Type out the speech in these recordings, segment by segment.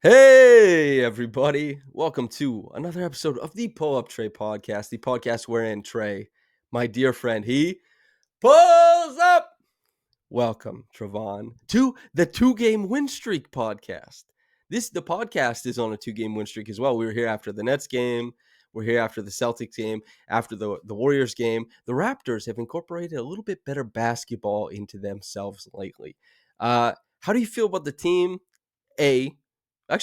Hey, everybody. Welcome to another episode of the Pull Up Trey podcast, the podcast wherein Trey, my dear friend, he pulls up. Welcome, Trevon, to the two-game win streak podcast. The podcast is on a two-game win streak as well. We were here after the Nets game. We're here after the Celtics game, after the Warriors game. The Raptors have incorporated a little bit better basketball into themselves lately. How do you feel about the team? How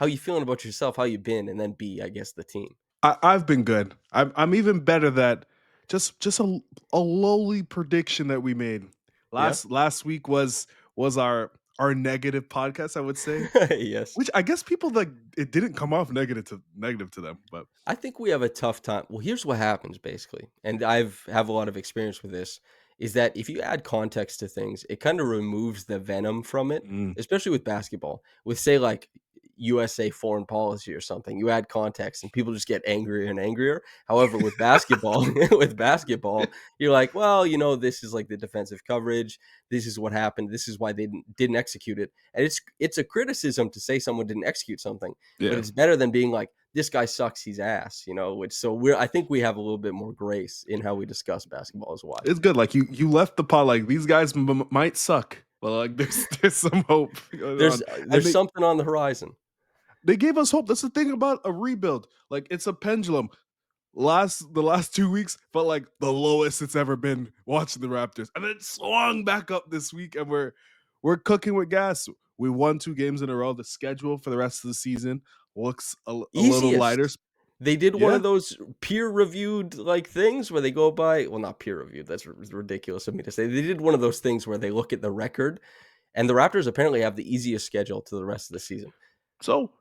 you feeling about yourself? How you been? And then B, I guess the team. I've been good. I'm even better that just a lowly prediction that we made Yeah. last week was our negative podcast, I would say, Yes. which I guess people like it didn't come off negative to them, but I think we have a tough time. Well, here's what happens basically, and have a lot of experience with this, is that if you add context to things, it kind of removes the venom from it, mm, especially with basketball. With say like USA foreign policy or something, you add context and people just get angrier and angrier. However, with basketball, you're like, well, this is like the defensive coverage. This is what happened. This is why they didn't execute it. And it's a criticism to say someone didn't execute something, but yeah. it's better than being like, this guy sucks, he's ass, which I think we have a little bit more grace in how we discuss basketball is why. It's good. Like you left the pot like these guys might suck, but like there's some hope going There's on. And there's something on the horizon. they gave us hope. That's the thing about a rebuild. Like it's a pendulum. The last 2 weeks felt like the lowest it's ever been watching the Raptors, and then it swung back up this week, and we're cooking with gas. We won 2 games in a row. The schedule for the rest of the season looks a little lighter. Easiest. They did one Yeah, of those peer-reviewed like things where they go by, well, not peer-reviewed, that's ridiculous of me to say. They did one of those things where they look at the record, and the Raptors apparently have the easiest schedule to the rest of the season. so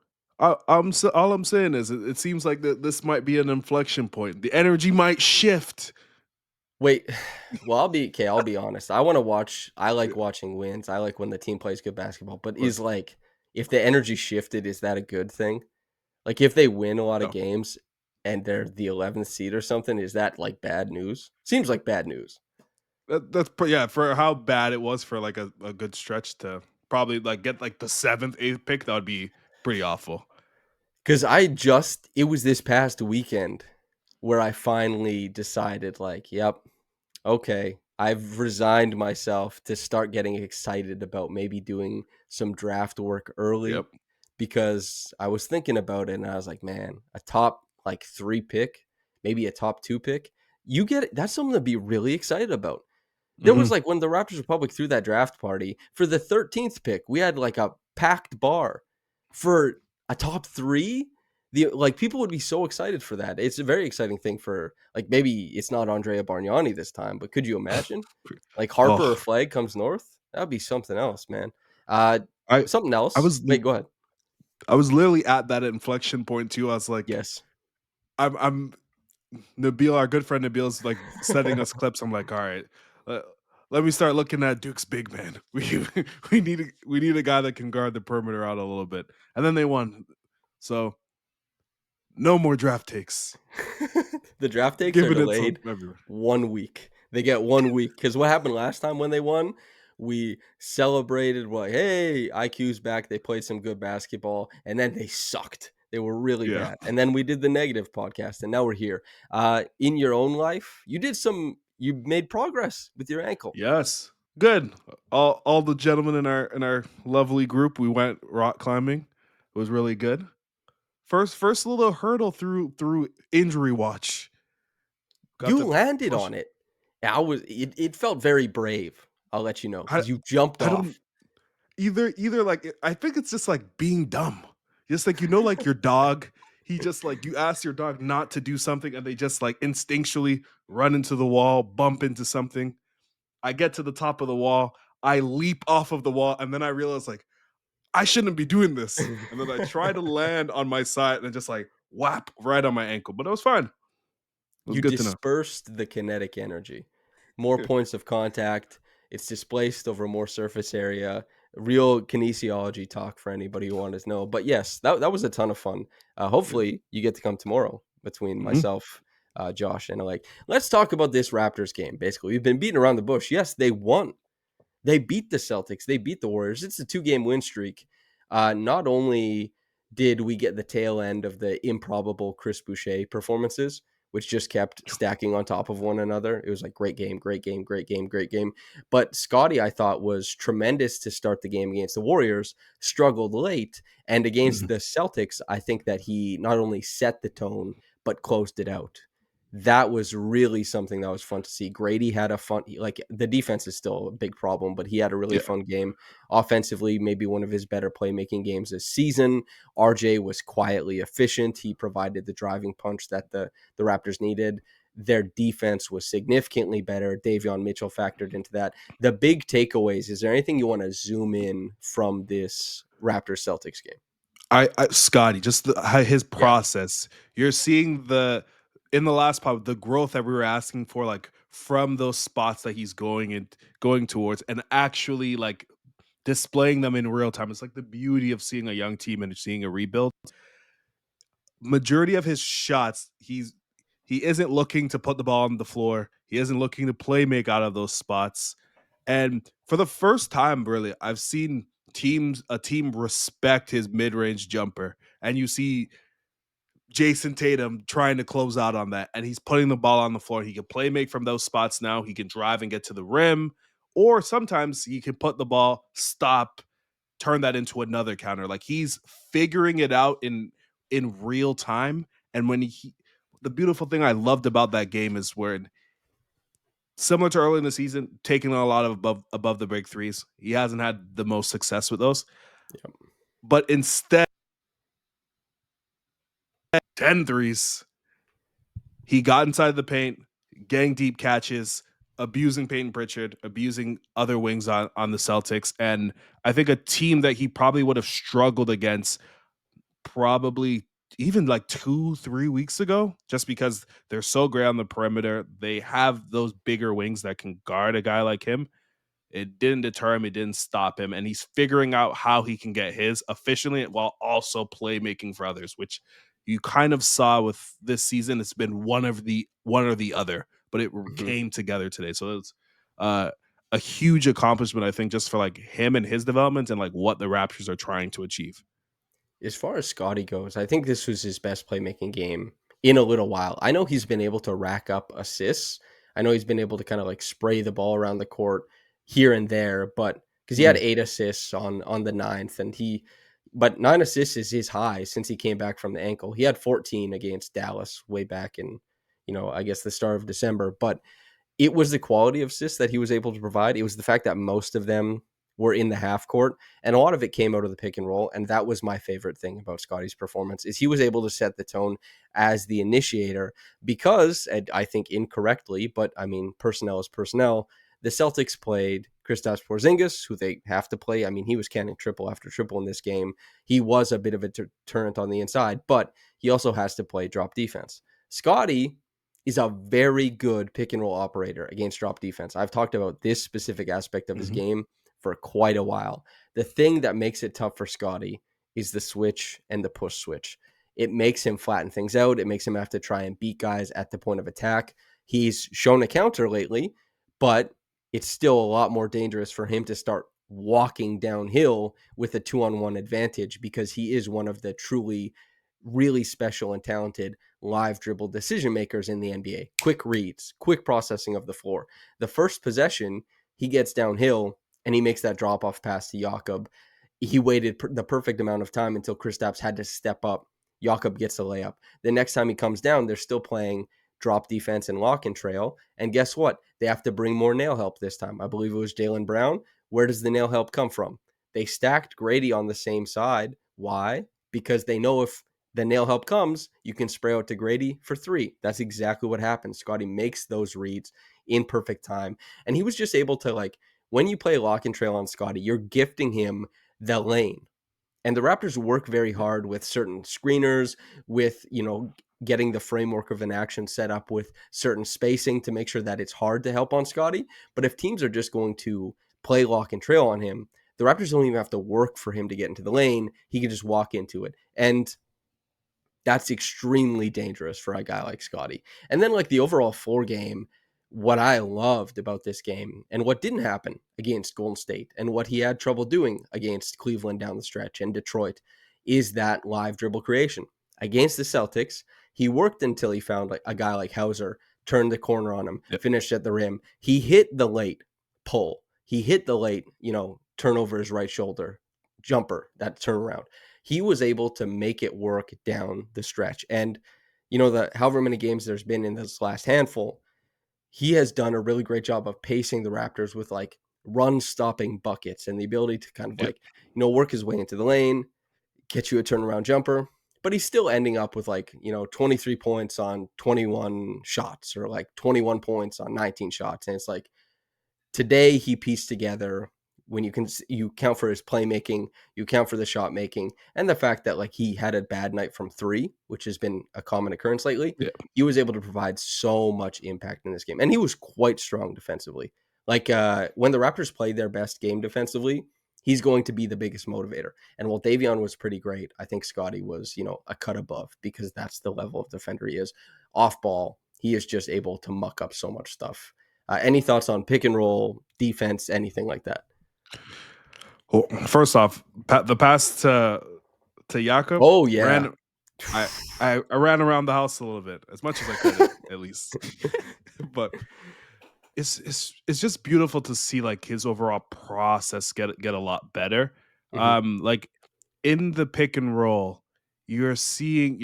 all I'm saying is it seems like that this might be an inflection point. The energy might shift. Wait, well, I'll be honest. I like watching wins. I like when the team plays good basketball, but But is like if the energy shifted, is that a good thing? Like if they win a lot of no, games and they're the 11th seed or something, is that like bad news? Seems like bad news. yeah, for how bad it was for like a good stretch to probably like get like the 7th, 8th pick, that would be pretty awful. Because it was this past weekend where I finally decided, like, yep, okay, I've resigned myself to start getting excited about maybe doing some draft work early Yep. because I was thinking about it and I was like, man, a top like 3 pick, maybe a top 2 pick, that's something to be really excited about. There was Mhm. like when the Raptors Republic threw that draft party for the 13th pick, we had like a packed bar for a top 3. People would be so excited for that. It's a very exciting thing for like maybe it's not Andrea Bargnani this time, but could you imagine like Harper or Oh, Flag comes north? That'd be something else, man. I Something I else. was Wait, go ahead. I was literally at that inflection point too. I was like, Yes. I'm Nabil, our good friend Nabil's like sending us clips. I'm like, all right, uh, let me start looking at Duke's big man. We need a guy that can guard the perimeter out a little bit. And then they won, so no more draft takes. The draft takes are Giving it to delayed everyone. 1 week. They get 1 week because what happened last time when they won? We celebrated, we're like, hey, IQ's back. They played some good basketball, and then they sucked. They were really Yeah. bad. And then we did the negative podcast, and now we're here. In your own life, you made progress with your ankle. Yes. Good. All the gentlemen in our lovely group, we went rock climbing. It was really good. First little hurdle through injury watch. Got You to landed push. on it. It felt very brave. I'll let you know I because you jumped I don't off. either like I think it's just like being dumb. Just like like your dog, he just like you ask your dog not to do something and they just like instinctually run into the wall, bump into something. I get to the top of the wall, I leap off of the wall, and then I realize like I shouldn't be doing this. And then I try to land on my side and just like whap right on my ankle. But it was fine. It was You good to know. dispersed the kinetic energy. More points of contact. It's displaced over more surface area. Real kinesiology talk for anybody who wants to know. But yes, that was a ton of fun. Yeah. Hopefully you get to come tomorrow between Mhm. myself, Josh, and like let's talk about this Raptors game. Basically, we've been beating around the bush. Yes, they won. They beat the Celtics. They beat the Warriors. It's a 2-game win streak. Not only did we get the tail end of the improbable Chris Boucher performances, which just kept stacking on top of one another. It was like great game, great game, great game, great game. But Scottie, I thought, was tremendous to start the game against the Warriors, struggled late. And against Mhm. the Celtics, I think that he not only set the tone, but closed it out. That was really something that was fun to see. Gradey had a fun, like the defense is still a big problem, but he had a really Yeah. fun game. Offensively, maybe one of his better playmaking games this season. RJ was quietly efficient. He provided the driving punch that the Raptors needed. Their defense was significantly better. Davion Mitchell factored into that. The big takeaways, is there anything you want to zoom in from this Raptors Celtics game? I Scotty, just his Yeah. process. You're seeing in the last part the growth that we were asking for, like from those spots that he's going towards, and actually like displaying them in real time. It's like the beauty of seeing a young team and seeing a rebuild. Majority of his shots, he isn't looking to put the ball on the floor. He isn't looking to play make out of those spots. And for the first time, really, I've seen a team respect his mid-range jumper. And you see Jason Tatum trying to close out on that, and he's putting the ball on the floor. He can play make from those spots now. He can drive and get to the rim, or sometimes he can put the ball, stop, turn that into another counter. Like he's figuring it out in real time. And the beautiful thing I loved about that game is when, similar to early in the season, taking a lot of above the break threes. He hasn't had the most success with those, Yep. but instead 10 threes. He got inside the paint, getting deep catches, abusing Peyton Pritchard, abusing other wings on the Celtics. And I think a team that he probably would have struggled against probably even like 2-3 weeks ago, just because they're so great on the perimeter. They have those bigger wings that can guard a guy like him. It didn't deter him. It didn't stop him. And he's figuring out how he can get his efficiently while also playmaking for others, which you kind of saw with this season. It's been one or the other, but it Mhm. came together today. So it's uh, a huge accomplishment, I think, just for like him and his development and like what the Raptors are trying to achieve. As far as Scottie goes, I think this was his best playmaking game in a little while. I know he's been able to rack up assists. I know he's been able to kind of like spray the ball around the court here and there, but because he had Mhm. 8 assists on the ninth, but 9 assists is his high since he came back from the ankle. He had 14 against Dallas way back in, I guess the start of December, but it was the quality of assists that he was able to provide. It was the fact that most of them were in the half court, and a lot of it came out of the pick and roll. And that was my favorite thing about Scottie's performance, is he was able to set the tone as the initiator because, and I think incorrectly, but I mean, personnel is personnel. The Celtics played Kristaps Porzingis, who they have to play. I mean, he was canning triple after triple in this game. He was a bit of a deterrent on the inside, but he also has to play drop defense. Scottie is a very good pick and roll operator against drop defense. I've talked about this specific aspect of his Mhm. game for quite a while. The thing that makes it tough for Scottie is the switch and the push switch. It makes him flatten things out. It makes him have to try and beat guys at the point of attack. He's shown a counter lately, but it's still a lot more dangerous for him to start walking downhill with a 2-on-1 advantage, because he is one of the truly really special and talented live dribble decision makers in the NBA. Quick reads, quick processing of the floor. The first possession, he gets downhill and he makes that drop off pass to Jakob. He waited the perfect amount of time until Kristaps had to step up. Jakob gets a layup. The next time he comes down, they're still playing drop defense and lock and trail. And guess what? They have to bring more nail help this time. I believe it was Jaylen Brown. Where does the nail help come from? They stacked Gradey on the same side. Why? Because they know if the nail help comes, you can spray out to Gradey for three. That's exactly what happens. Scottie makes those reads in perfect time. And he was just able to, like, when you play lock and trail on Scottie, you're gifting him the lane. And the Raptors work very hard with certain screeners, with, getting the framework of an action set up with certain spacing to make sure that it's hard to help on Scottie. But if teams are just going to play lock and trail on him, the Raptors don't even have to work for him to get into the lane. He can just walk into it. And that's extremely dangerous for a guy like Scottie. And then, like, the overall floor game what I loved about this game and what didn't happen against Golden State and what he had trouble doing against Cleveland down the stretch and Detroit is that live dribble creation. Against the Celtics, he worked until he found like a guy like Hauser, turned the corner on him, Yep. finished at the rim. He hit the late pull. He hit the late, turn over his right shoulder, jumper, that turnaround. He was able to make it work down the stretch. And, the however many games there's been in this last handful, he has done a really great job of pacing the Raptors with like run stopping buckets and the ability to kind of Yep. like, work his way into the lane, get you a turnaround jumper. But he's still ending up with like, 23 points on 21 shots or like 21 points on 19 shots. And it's like, today he pieced together when you count for his playmaking, you count for the shot making, and the fact that like he had a bad night from three, which has been a common occurrence lately. Yeah. He was able to provide so much impact in this game, and he was quite strong defensively. Like when the Raptors played their best game defensively, he's going to be the biggest motivator. And while Davion was pretty great, I think Scottie was a cut above because that's the level of defender he is. Off ball, he is just able to muck up so much stuff. Any thoughts on pick and roll, defense, anything like that? Well, first off, the pass to Jakob Oh, yeah. I ran around the house a little bit, as much as I could at least. But it's just beautiful to see like his overall process get a lot better. Mhm. Like in the pick and roll, you're seeing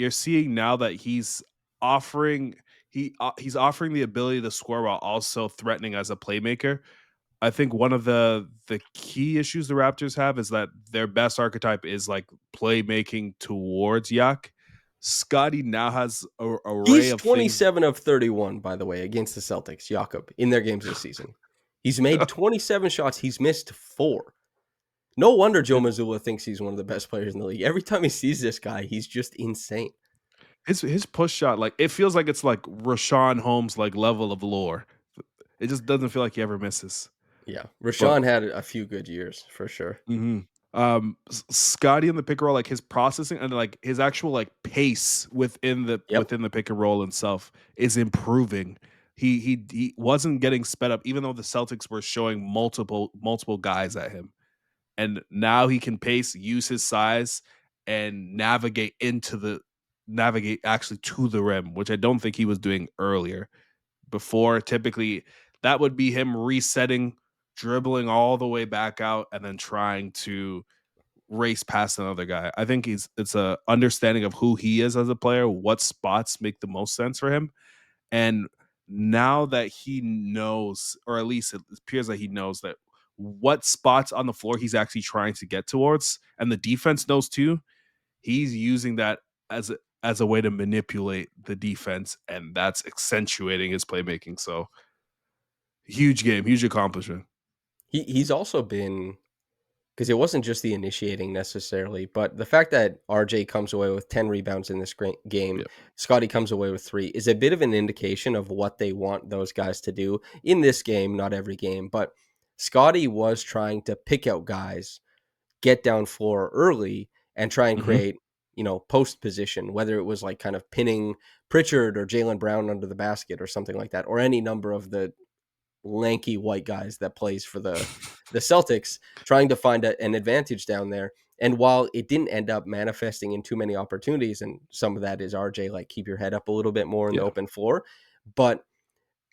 now that he's offering the ability to score while also threatening as a playmaker. I think one of the key issues the Raptors have is that their best archetype is like playmaking towards Yak. Scotty now has a array He's of things. 27 of 31, by the way, against the Celtics, Jakob, in their games this season. He's made 27 shots. He's missed 4. No wonder Joe Mazzulla thinks he's one of the best players in the league. Every time he sees this guy, he's just insane. His push shot, like it feels like it's like Rashawn Holmes like level of lore. It just doesn't feel like he ever misses. Yeah. But Rashawn had a few good years for sure. Scotty in the pick and roll, like his processing and like his actual like pace Yep. within the pick and roll itself is improving. He wasn't getting sped up, even though the Celtics were showing multiple guys at him, and now he can pace, use his size, and navigate actually to the rim, which I don't think he was doing earlier. Before, typically, that would be him resetting, dribbling all the way back out, and then trying to race past another guy. I think it's a understanding of who he is as a player, what spots make the most sense for him. And now that he knows, or at least it appears that he knows that what spots on the floor he's actually trying to get towards, and the defense knows too, he's using that as a way to manipulate the defense, and that's accentuating his playmaking. So huge game, huge accomplishment. He's also been, because it wasn't just the initiating necessarily, but the fact that RJ comes away with 10 rebounds in this game, Yeah. Scottie comes away with 3, is a bit of an indication of what they want those guys to do in this game, not every game. But Scottie was trying to pick out guys, get down floor early, and try and Mm-hmm. create, post position, whether it was like kind of pinning Pritchard or Jaylen Brown under the basket or something like that, or any number of the lanky white guys that plays for the Celtics, trying to find an advantage down there. And while it didn't end up manifesting in too many opportunities, and some of that is RJ, like keep your head up a little bit more in the Yeah. open floor, but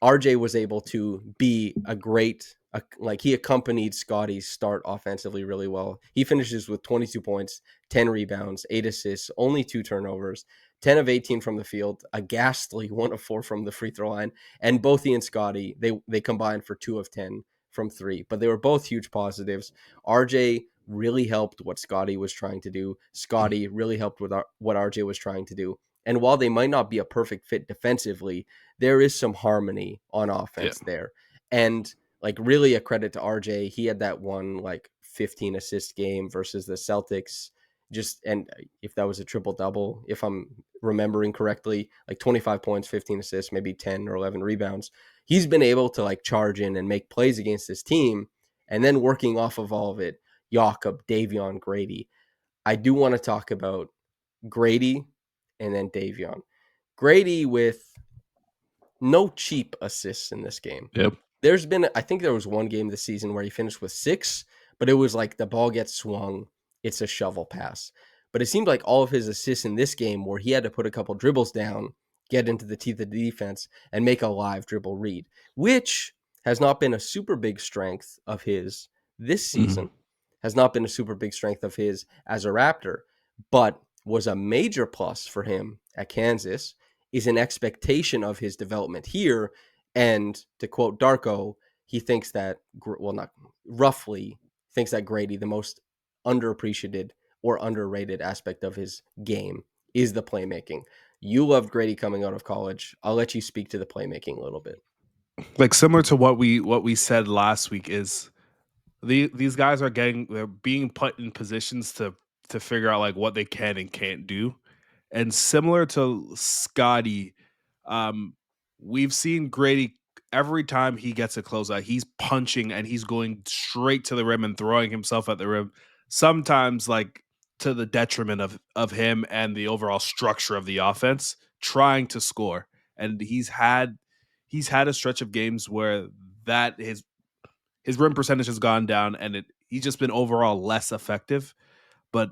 RJ was able to be a great, like he accompanied Scottie's start offensively really well. He finishes with 22 points, 10 rebounds, 8 assists, only 2 turnovers, 10 of 18 from the field, a ghastly 1 of 4 from the free throw line. And both he and Scottie, they combined for 2 of 10 from 3, but they were both huge positives. RJ really helped what Scottie was trying to do. Scottie really helped with what RJ was trying to do. And while they might not be a perfect fit defensively, there is some harmony on Yeah. offense there. And like really a credit to RJ. He had that one like 15 assist game versus the Celtics. And if that was a triple double, if I'm remembering correctly, like 25 points, 15 assists, maybe 10 or 11 rebounds. He's been able to like charge in and make plays against this team. And then working off of all of it, Jakob, Davion, Gradey. I do want to talk about Gradey and then Davion. Gradey with no cheap assists in this game. Yep. I think there was one game this season where he finished with 6, but it was like the ball gets swung, it's a shovel pass. But it seemed like all of his assists in this game where he had to put a couple dribbles down, get into the teeth of the defense, and make a live dribble read, which has not been a super big strength of his this Mhm. season, has not been a super big strength of his as a Raptor, but was a major plus for him at Kansas, is an expectation of his development here. And to quote Darko, he thinks that, well, not roughly, thinks that Gradey, the most underappreciated or underrated aspect of his game, is the playmaking. You loved Gradey coming out of college. I'll let you speak to the playmaking a little bit. Like similar to what we said last week is these guys they're being put in positions to figure out like what they can and can't do. And similar to Scottie, um, we've seen Grady every time he gets a closeout, he's punching and he's going straight to the rim and throwing himself at the rim. Sometimes like to the detriment of him and the overall structure of the offense, trying to score. And he's had a stretch of games where that his rim percentage has gone down and he's just been overall less effective. But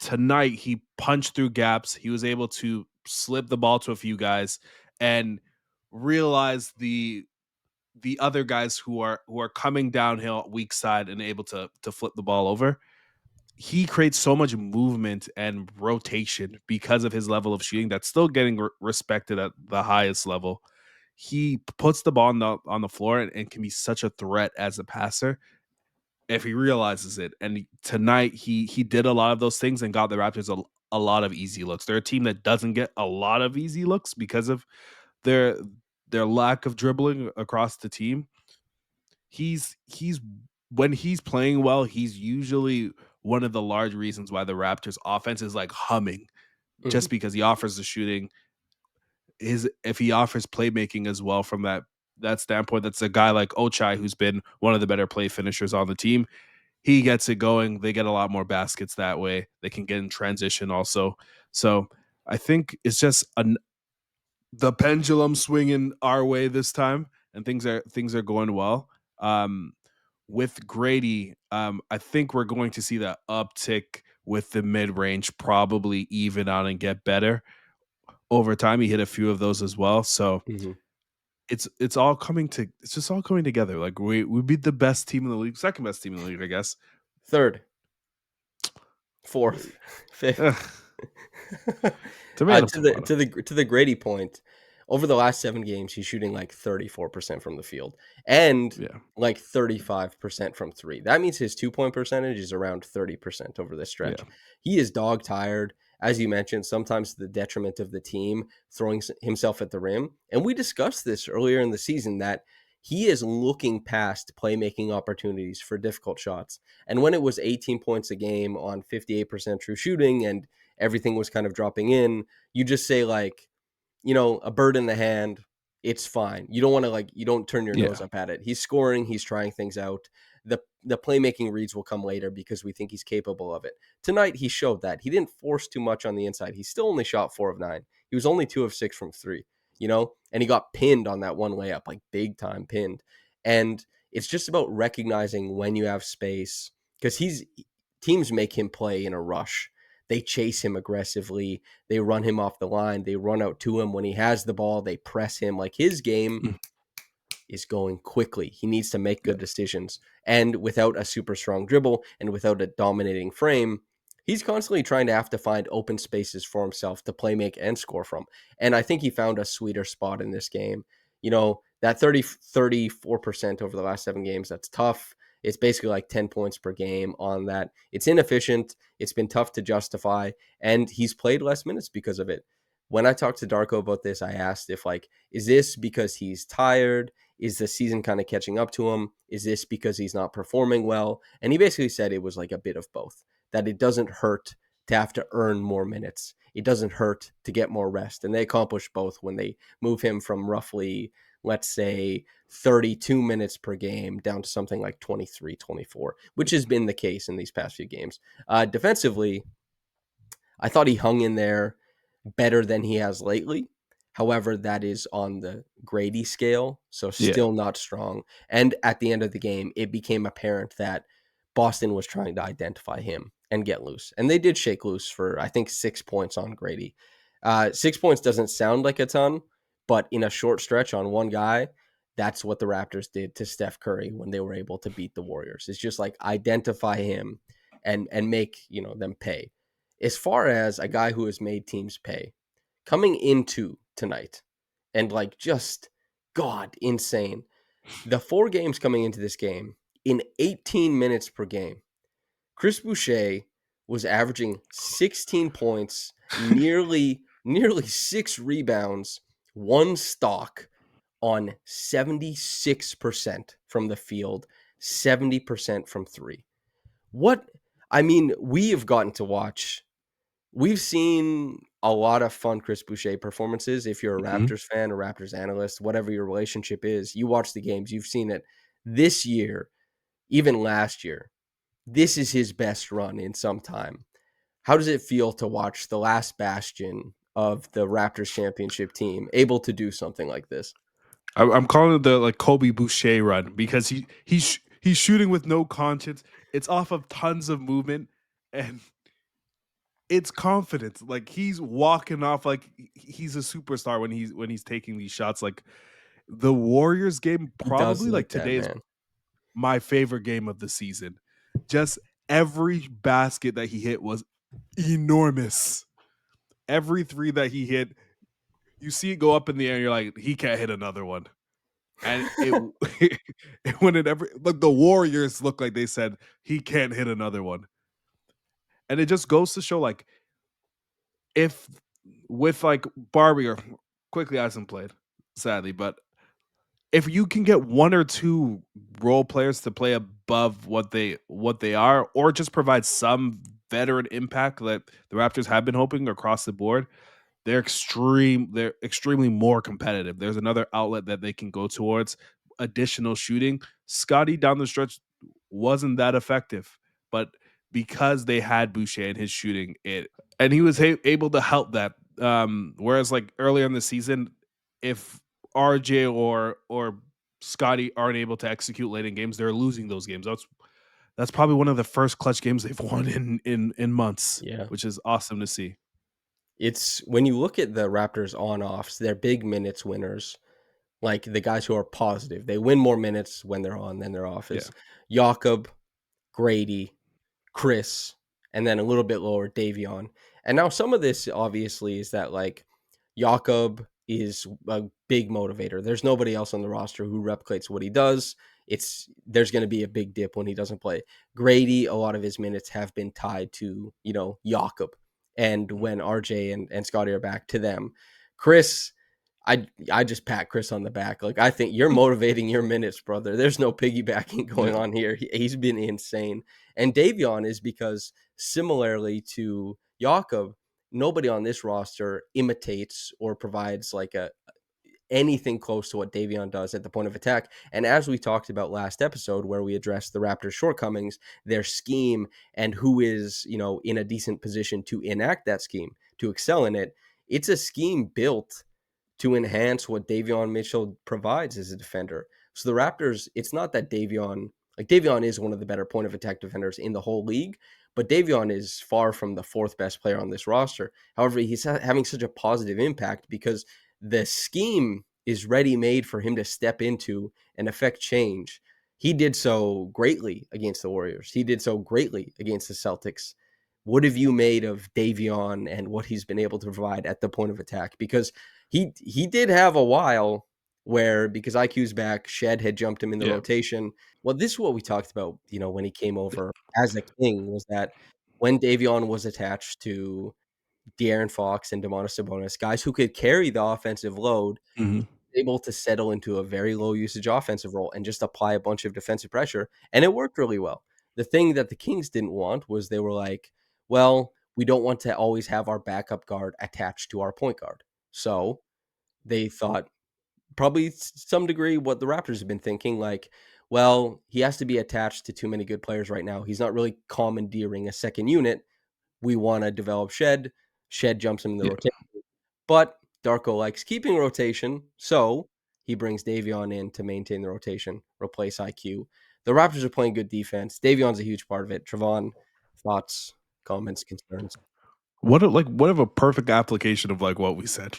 tonight he punched through gaps. He was able to slip the ball to a few guys and realize the other guys who are coming downhill weak side and able to flip the ball over. He creates so much movement and rotation because of his level of shooting that's still getting respected at the highest level. He puts the ball on the floor and can be such a threat as a passer if he realizes it. And tonight he did a lot of those things and got the Raptors a lot of easy looks. They're a team that doesn't get a lot of easy looks because of their their lack of dribbling across the team. He's when he's playing well, he's usually one of the large reasons why the Raptors offense is like humming, Mm-hmm. just because he offers the shooting. If he offers playmaking as well from that standpoint, that's a guy like Ochai who's been one of the better play finishers on the team. He gets it going. They get a lot more baskets that way. They can get in transition also. So I think it's just the pendulum swinging our way this time, and things are going well. Um, with Grady, I think we're going to see that uptick with the mid range probably even out and get better over time. He hit a few of those as well, so Mm-hmm. it's just all coming together. Like we beat the best team in the league, second best team in the league, I guess. Third, fourth, Ugh, fifth. tomato, To the tomato. to the Grady point, over the last 7 games, he's shooting like 34% from the field and Yeah, like 35% from three. That means his 2 point percentage is around 30% over this yeah. stretch. He is dog tired, as you mentioned, sometimes to the detriment of the team throwing himself at the rim. And we discussed this earlier in the season that he is looking past playmaking opportunities for difficult shots. And when it was 18 points a game on 58% true shooting and everything was kind of dropping in, you just say like, a bird in the hand, it's fine. You don't want to you don't turn your nose Yeah. up at it. He's scoring, he's trying things out. The playmaking reads will come later because we think he's capable of it. Tonight he showed that. He didn't force too much on the inside. He still only shot 4 of 9. He was only 2 of 6 from 3, and he got pinned on that one layup, like big time pinned. And it's just about recognizing when you have space because teams make him play in a rush. They chase him aggressively. They run him off the line. They run out to him when he has the ball. They press him. Like his game Mm, is going quickly. He needs to make yeah. good decisions. And without a super strong dribble and without a dominating frame, he's constantly trying to have to find open spaces for himself to play make and score from. And I think he found a sweeter spot in this game. That 34% over the last 7 games, that's tough. It's basically like 10 points per game on that. It's inefficient. It's been tough to justify. And he's played less minutes because of it. When I talked to Darko about this, I asked if, is this because he's tired? Is the season kind of catching up to him? Is this because he's not performing well? And he basically said it was like a bit of both, that it doesn't hurt to have to earn more minutes. It doesn't hurt to get more rest. And they accomplish both when they move him from roughly, let's say, 32 minutes per game down to something like 23, 24, which has been the case in these past few games. Defensively, I thought he hung in there better than he has lately. However, that is on the Gradey scale, so Yeah. still not strong. And at the end of the game, it became apparent that Boston was trying to identify him and get loose. And they did shake loose for, I think, 6 points on Gradey. 6 points doesn't sound like a ton, but in a short stretch on one guy, that's what the Raptors did to Steph Curry when they were able to beat the Warriors. It's just like identify him and make, them pay. As far as a guy who has made teams pay, coming into tonight and like just God insane. The 4 games coming into this game in 18 minutes per game, Chris Boucher was averaging 16 points, nearly 6 rebounds, 1 stock on 76% from the field, 70% from 3. What I mean, we have gotten to watch. We've seen a lot of fun Chris Boucher performances. If you're a Mhm. Raptors fan, a Raptors analyst, whatever your relationship is, you watch the games, you've seen it this year, even last year. This is his best run in some time. How does it feel to watch the last bastion of the Raptors championship team able to do something like this? I'm calling it the like Kobe Boucher run because he's shooting with no conscience. It's off of tons of movement and it's confidence. Like he's walking off like he's a superstar when he's taking these shots. Like the Warriors game, He does probably like like that, today is man. my favorite game of the season. Just every basket that he hit was enormous. Every three that he hit, you see it go up in the air. And you're like, he can't hit another one. And it, it when it ever like the Warriors look like they said he can't hit another one. And it just goes to show like if with like Barbie or Quickly hasn't played, sadly, but if you can get one or two role players to play above what they are, or just provide some veteran impact that the Raptors have been hoping across the board, they're extremely more competitive. There's another outlet that they can go towards additional shooting. Scottie down the stretch wasn't that effective, but because they had Boucher and his shooting, it and he was able to help that. Whereas like earlier in the season, if RJ or Scottie aren't able to execute late in games, they're losing those games. That's probably one of the first clutch games they've won in months, Yeah. which is awesome to see. It's when you look at the Raptors on-offs, they're big minutes winners. Like the guys who are positive. They win more minutes when they're on than they're off. Yeah. Is Jakob, Gradey, Chris, and then a little bit lower, Davion. And now some of this obviously is that like Jakob is a big motivator. There's nobody else on the roster who replicates what he does. There's going to be a big dip when he doesn't play. Gradey, a lot of his minutes have been tied to, Jakob. And when RJ and Scotty are back, to them. Chris, I just pat Chris on the back. Like, I think you're motivating your minutes, brother. There's no piggybacking going Yeah. on here. He's been insane. And Davion is because similarly to Jakob, nobody on this roster imitates or provides like anything close to what Davion does at the point of attack. And as we talked about last episode, where we addressed the Raptors' shortcomings, their scheme, and who is, in a decent position to enact that scheme, to excel in it, it's a scheme built to enhance what Davion Mitchell provides as a defender. So the Raptors, it's not that Davion is one of the better point of attack defenders in the whole league, but Davion is far from the fourth best player on this roster. However, he's having such a positive impact because the scheme is ready made for him to step into and affect change. He did so greatly against the Warriors. He did so greatly against the Celtics. What have you made of Davion and what he's been able to provide at the point of attack? Because he did have a while where, because IQ's back, Shed had jumped him in the Yeah. rotation. Well, this is what we talked about, when he came over as a king, was that when Davion was attached to De'Aaron Fox and Domantas Sabonis, guys who could carry the offensive load, Mhm. able to settle into a very low usage offensive role and just apply a bunch of defensive pressure. And it worked really well. The thing that the Kings didn't want was they were like, well, we don't want to always have our backup guard attached to our point guard. So they thought, probably some degree, what the Raptors have been thinking, like, well, he has to be attached to too many good players right now. He's not really commandeering a second unit. We want to develop Shed. Shed jumps him in the Yeah. rotation. But Darko likes keeping rotation, so he brings Davion in to maintain the rotation, replace IQ. The Raptors are playing good defense. Davion's a huge part of it. Trevon, thoughts, comments, concerns? What of a perfect application of like what we said.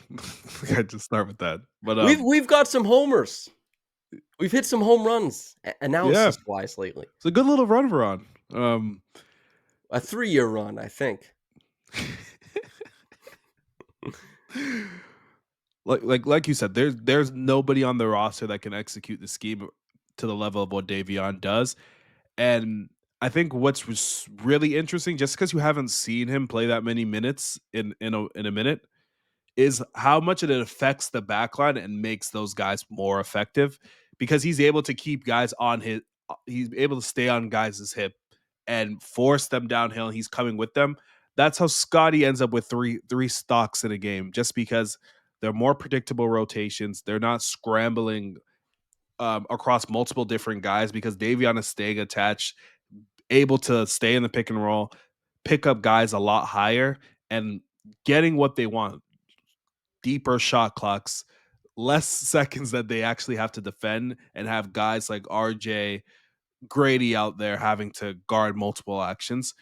I just start with that. But We've got some homers. We've hit some home runs yeah, analysis wise lately. it's a good little run we're on. A 3-year run, I think. like you said, there's nobody on the roster that can execute the scheme to the level of what Davion does. And I think what's really interesting, just because you haven't seen him play that many minutes in a minute, is how much it affects the backline and makes those guys more effective because he's able to keep guys on he's able to stay on guys' hip and force them downhill. He's coming with them. That's how Scottie ends up with three stocks in a game, just because they're more predictable rotations. They're not scrambling across multiple different guys because Davion is staying attached, able to stay in the pick and roll, pick up guys a lot higher, and getting what they want: deeper shot clocks, less seconds that they actually have to defend, and have guys like RJ, Gradey out there having to guard multiple actions.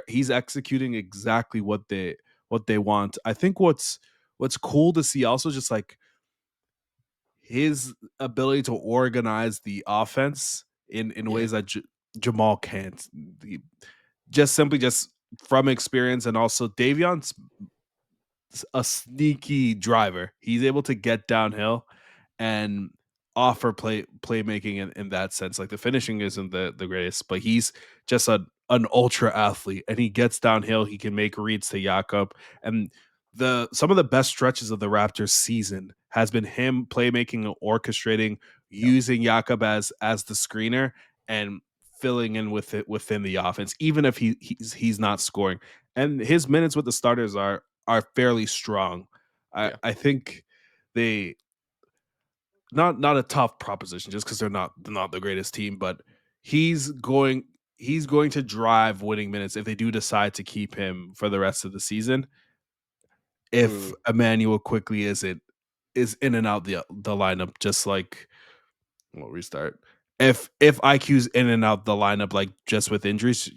He's executing exactly what they want. I think what's cool to see also, just like his ability to organize the offense in Yeah. ways that Jamal can't. Just from experience, and also Davion's a sneaky driver. He's able to get downhill and offer playmaking in that sense. Like the finishing isn't the greatest, but he's just an ultra athlete, and he gets downhill. He can make reads to Jakob, and the some of the best stretches of the Raptors season has been him playmaking and orchestrating, Yep. using Jakob as the screener and filling in with it within the offense, even if he's not scoring. And his minutes with the starters are fairly strong. I Yeah. I think they not a tough proposition just because they're not the greatest team, but he's going he's going to drive winning minutes if they do decide to keep him for the rest of the season. If Mm, Emmanuel Quickley is in and out the lineup, just like we'll restart. If IQ's in and out the lineup, like just with injuries,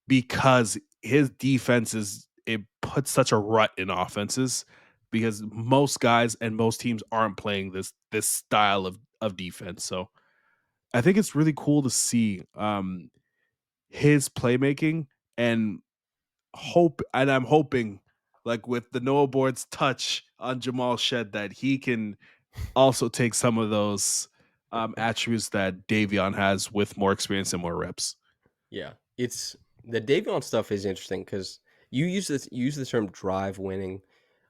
because his defense it puts such a rut in offenses because most guys and most teams aren't playing this style of defense. So I think it's really cool to see his playmaking, and I'm hoping, like with the Noah Board's touch on Jamal Shed, that he can also take some of those attributes that Davion has with more experience and more reps. yeah. It's the Davion stuff is interesting because you use the term drive winning.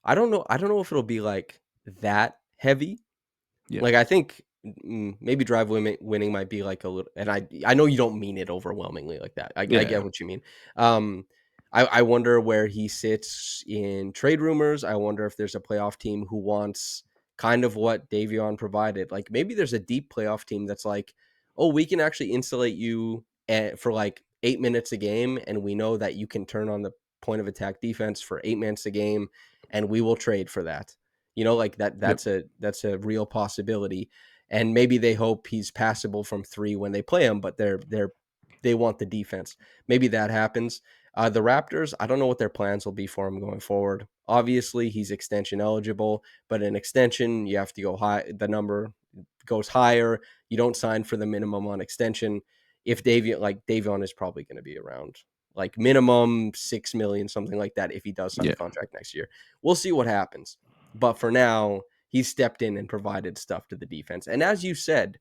I don't know if it'll be like that heavy. Yeah. Like I think maybe winning might be like a little, and I know you don't mean it overwhelmingly like that. I Yeah. get what you mean. Um, I wonder where he sits in trade rumors. I wonder if there's a playoff team who wants kind of what Davion provided. Like maybe there's a deep playoff team that's like, oh, we can actually insulate you for like 8 minutes a game, and we know that you can turn on the point of attack defense for 8 minutes a game, and we will trade for that. You know, like that Yep. that's a real possibility. And maybe they hope he's passable from three when they play him, but they want the defense. Maybe that happens. The Raptors, I don't know what their plans will be for him going forward. Obviously, he's extension eligible, but an extension, you have to go high. The number goes higher. You don't sign for the minimum on extension. If Davion is probably going to be around like minimum 6 million, something like that, if he does sign a Yeah. contract next year. We'll see what happens. But for now, he's stepped in and provided stuff to the defense. And as you said,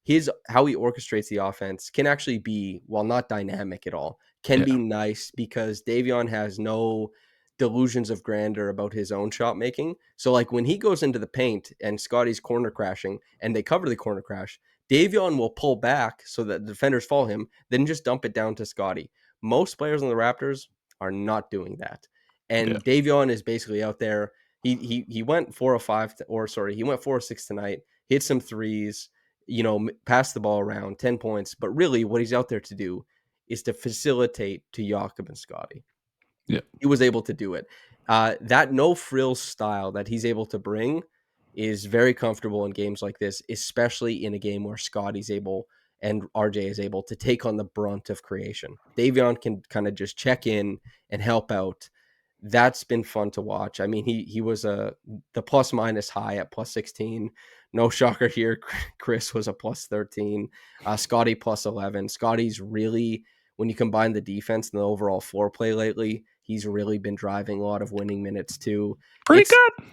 his how he orchestrates the offense can actually be, while not dynamic at all, can Yeah. be nice because Davion has no delusions of grandeur about his own shot making. So like when he goes into the paint and Scottie's corner crashing and they cover the corner crash, Davion will pull back so that the defenders fall him, then just dump it down to Scottie. Most players on the Raptors are not doing that. Yeah. And Davion is basically out there. He went 4 or 5 or sorry, he went 4 or 6 tonight, hit some threes, pass the ball around, 10 points. But really, what he's out there to do is to facilitate to Jakob and Scottie. Yeah. He was able to do it. That no frills style that he's able to bring is very comfortable in games like this, especially in a game where Scottie's able and RJ is able to take on the brunt of creation. Davion can kind of just check in and help out. That's been fun to watch. I mean, he was the plus minus high at plus 16. No shocker here. Chris was a plus 13. Scottie plus 11. Scottie's really, when you combine the defense and the overall floor play lately, he's really been driving a lot of winning minutes too. Pretty It's good.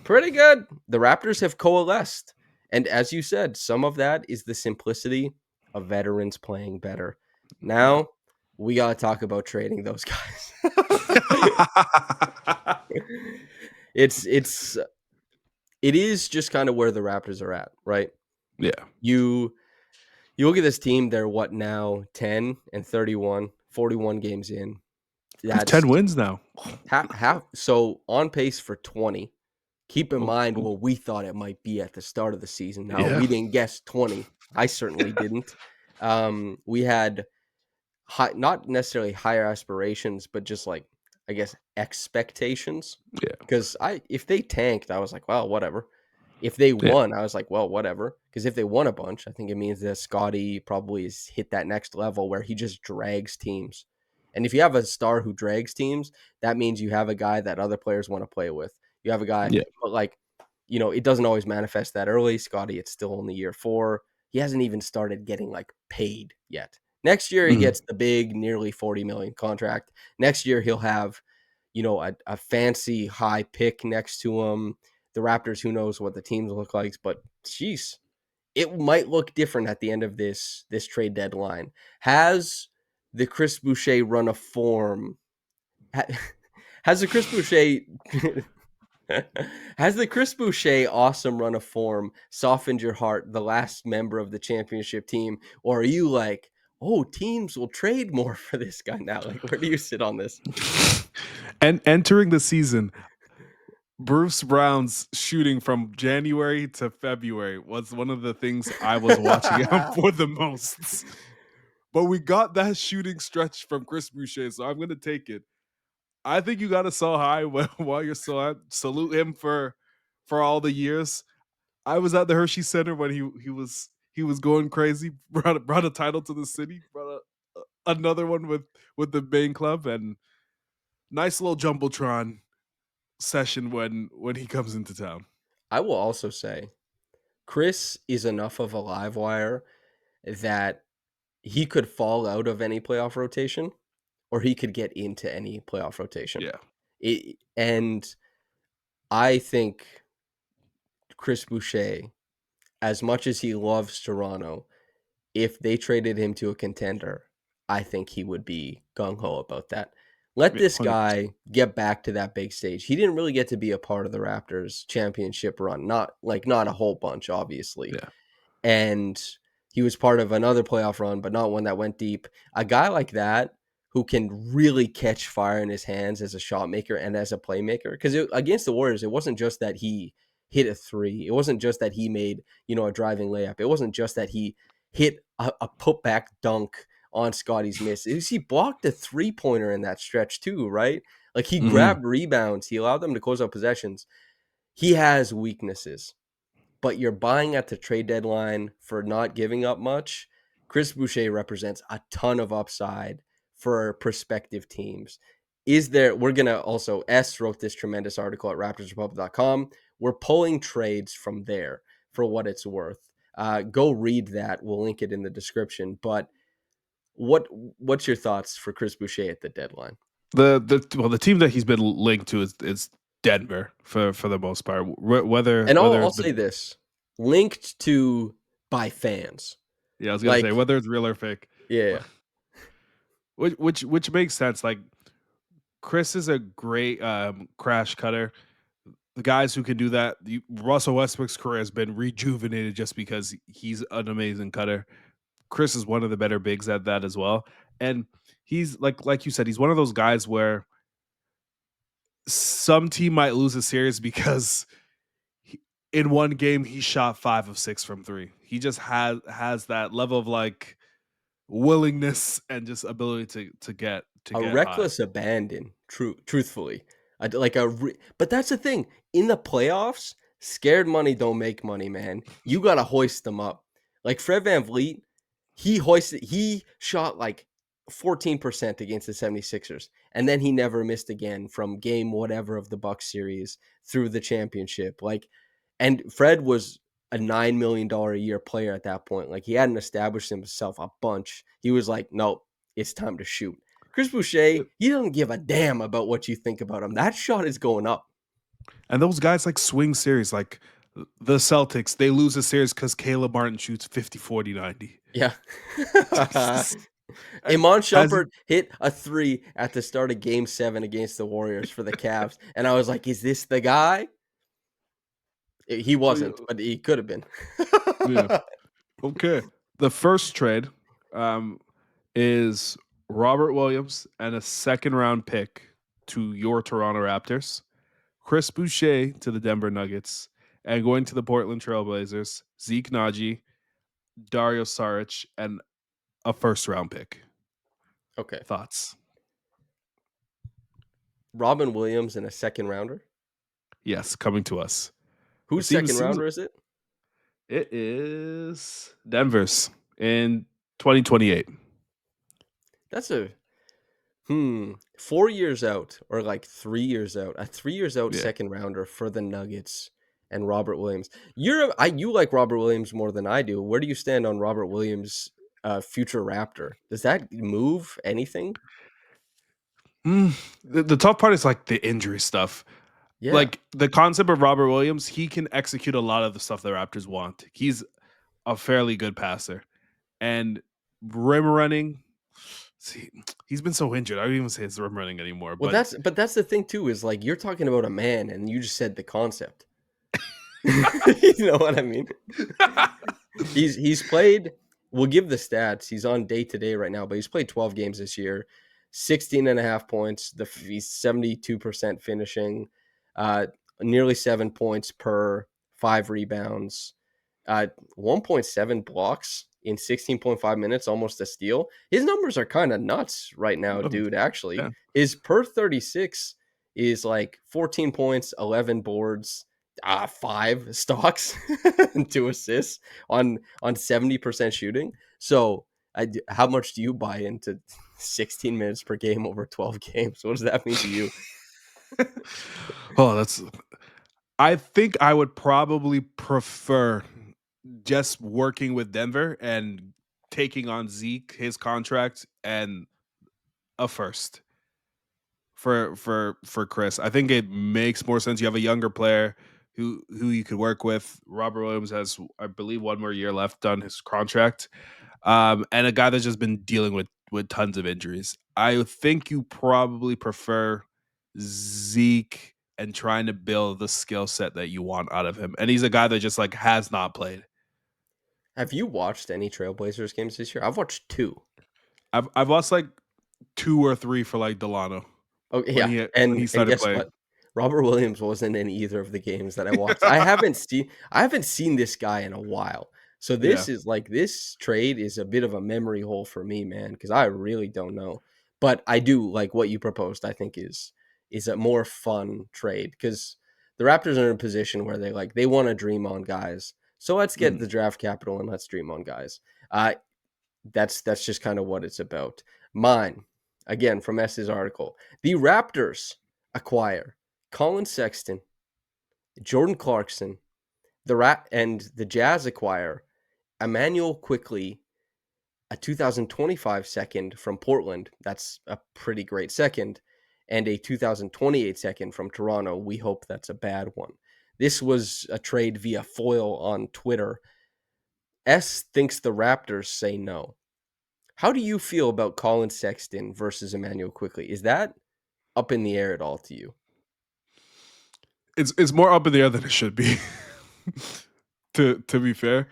pretty good. The Raptors have coalesced. And as you said, some of that is the simplicity of veterans playing better. Yeah. Now, we got to talk about trading those guys. it's it is just kind of where the Raptors are at, right? Yeah. You look at this team, they're what now? 10 and 31, 41 games in. We have That's 10 wins now. half so on pace for 20. Keep in Oh, mind oh, what we thought it might be at the start of the season. Now, yeah. we didn't guess 20. I certainly didn't. We had not necessarily higher aspirations, but just like, I guess, expectations. Yeah. Because if they tanked, I was like, well, whatever. If they Yeah. won, I was like, well, whatever. Because if they won a bunch, I think it means that Scottie probably has hit that next level where he just drags teams. And if you have a star who drags teams, that means you have a guy that other players want to play with. You have a guy, Yeah. but like, it doesn't always manifest that early. Scottie, it's still only year 4. He hasn't even started getting like paid yet. Next year, he Mhm. gets the big, nearly 40 million contract. Next year, he'll have, a fancy high pick next to him. The Raptors, who knows what the teams look like, but jeez, it might look different at the end of this trade deadline. Has the Chris Boucher run of form? Has the Chris Boucher has the Chris Boucher awesome run of form softened your heart, the last member of the championship team, or are you like, oh, teams will trade more for this guy now? Like, where do you sit on this? And entering the season, Bruce Brown's shooting from January to February was one of the things I was watching out for the most. But we got that shooting stretch from Chris Boucher, so I'm going to take it. I think you got to sell high while you're still at. Salute him for all the years. I was at the Hershey Center when he was going crazy. Brought a title to the city. Brought another one with the main club, and nice little jumbotron session when he comes into town. I will also say Chris is enough of a live wire that he could fall out of any playoff rotation or he could get into any playoff rotation. Yeah, And I think Chris Boucher, as much as he loves Toronto, if they traded him to a contender, I think he would be gung ho about that. Let yeah, this 100%. guy get back to that big stage. He didn't really get to be a part of the Raptors championship run, not a whole bunch, obviously. Yeah. And he was part of another playoff run, but not one that went deep. A guy like that who can really catch fire in his hands as a shot maker and as a playmaker. Because against the Warriors, it wasn't just that he hit a three. It wasn't just that he made, a driving layup. It wasn't just that he hit a putback dunk on Scottie's miss. He blocked a 3-pointer in that stretch too, right? Like he Mhm. grabbed rebounds. He allowed them to close out possessions. He has weaknesses, but you're buying at the trade deadline for not giving up much. Chris Boucher represents a ton of upside for prospective teams. We're going to also, S wrote this tremendous article at raptorsrepublic.com. We're pulling trades from there for what it's worth. Go read that. We'll link it in the description. But what's your thoughts for Chris Boucher at the deadline? The team that he's been linked to is Denver for the most part. Whether And whether I'll it's say been this, linked to by fans. yeah, I was gonna say Like, whether it's real or fake, yeah. which makes sense. Like Chris is a great crash cutter. The guys who can do that, Russell Westbrook's career has been rejuvenated just because he's an amazing cutter. Chris is one of the better bigs at that as well, and he's like you said, he's one of those guys where some team might lose a series because in one game he shot 5 of 6 from 3. He just has that level of like willingness and just ability to A get high. reckless abandon, truthfully. But that's the thing. In the playoffs, scared money don't make money, man. You got to hoist them up. Like Fred VanVleet, he shot like 14% against the 76ers, and then he never missed again from game whatever of the Bucks series through the championship. And Fred was a $9 million a year player at that point. Like, he hadn't established himself a bunch. He was like, nope, it's time to shoot. Chris Boucher, he doesn't give a damn about what you think about him. That shot is going up. And those guys like swing series, like the Celtics, they lose a series because Caleb Martin shoots 50, 40, 90. Yeah. Has Iman he, Shumpert hit a 3 at the start of Game 7 against the Warriors for the Cavs. And I was like, is this the guy? He wasn't, but he could have been. yeah. Okay. The first trade is Robert Williams and a second round pick to your Toronto Raptors, Chris Boucher to the Denver Nuggets, and going to the Portland Trailblazers, Zeke Naji, Dario Saric, and a first round pick. Okay. Thoughts? Robin Williams and a second rounder? Yes, coming to us. Whose second rounder is it? It is Denver's in 2028. That's a 4 years out, or like 3 years out. A 3 years out Yeah. second rounder for the Nuggets and Robert Williams. You like Robert Williams more than I do. Where do you stand on Robert Williams, future Raptor? Does that move anything? The tough part is like the injury stuff. Yeah. Like the concept of Robert Williams, he can execute a lot of the stuff the Raptors want. He's a fairly good passer. And rim running, see, he's been so injured. I don't even say it's rim running anymore. Well, But that's the thing too, is like, you're talking about a man and you just said the concept. You know what I mean? He's played, we'll give the stats. He's on day to day right now, but he's played 12 games this year, 16 and a half points. He's 72% finishing, nearly 7 points per 5 rebounds, 1.7 blocks in 16.5 minutes, almost a steal. His numbers are kind of nuts right now, dude. Actually, yeah. his per 36 is like 14 points, 11 boards, 5 stocks, and 2 assists on 70% shooting. So, how much do you buy into 16 minutes per game over 12 games? What does that mean to you? Oh, I think I would probably prefer just working with Denver and taking on Zeke, his contract, and a first for Chris. I think it makes more sense. You have a younger player who you could work with. Robert Williams has, I believe, one more year left on his contract, and a guy that's just been dealing with tons of injuries. I think you probably prefer Zeke and trying to build the skill set that you want out of him. And he's a guy that just like has not played. Have you watched any Trailblazers games this year? I've watched 2. I've lost like 2 or 3 for like Delano Oh, when yeah, when he and started guess playing. what? Robert Williams wasn't in either of the games that I watched. I haven't seen this guy in a while. So Yeah. this trade is a bit of a memory hole for me, man, because I really don't know. But I do like what you proposed. I think is a more fun trade, because the Raptors are in a position where they want to dream on guys. So let's get Mhm. the draft capital and let's dream on guys. That's just kind of what it's about. Mine, again, from S's article. The Raptors acquire Colin Sexton, Jordan Clarkson, and the Jazz acquire Emmanuel Quickley, a 2025 second from Portland. That's a pretty great second. And a 2028 second from Toronto. We hope that's a bad one. This was a trade via Foil on Twitter. S thinks the Raptors say no. How do you feel about Colin Sexton versus Emmanuel Quickley? Is that up in the air at all to you? It's more up in the air than it should be. To be fair,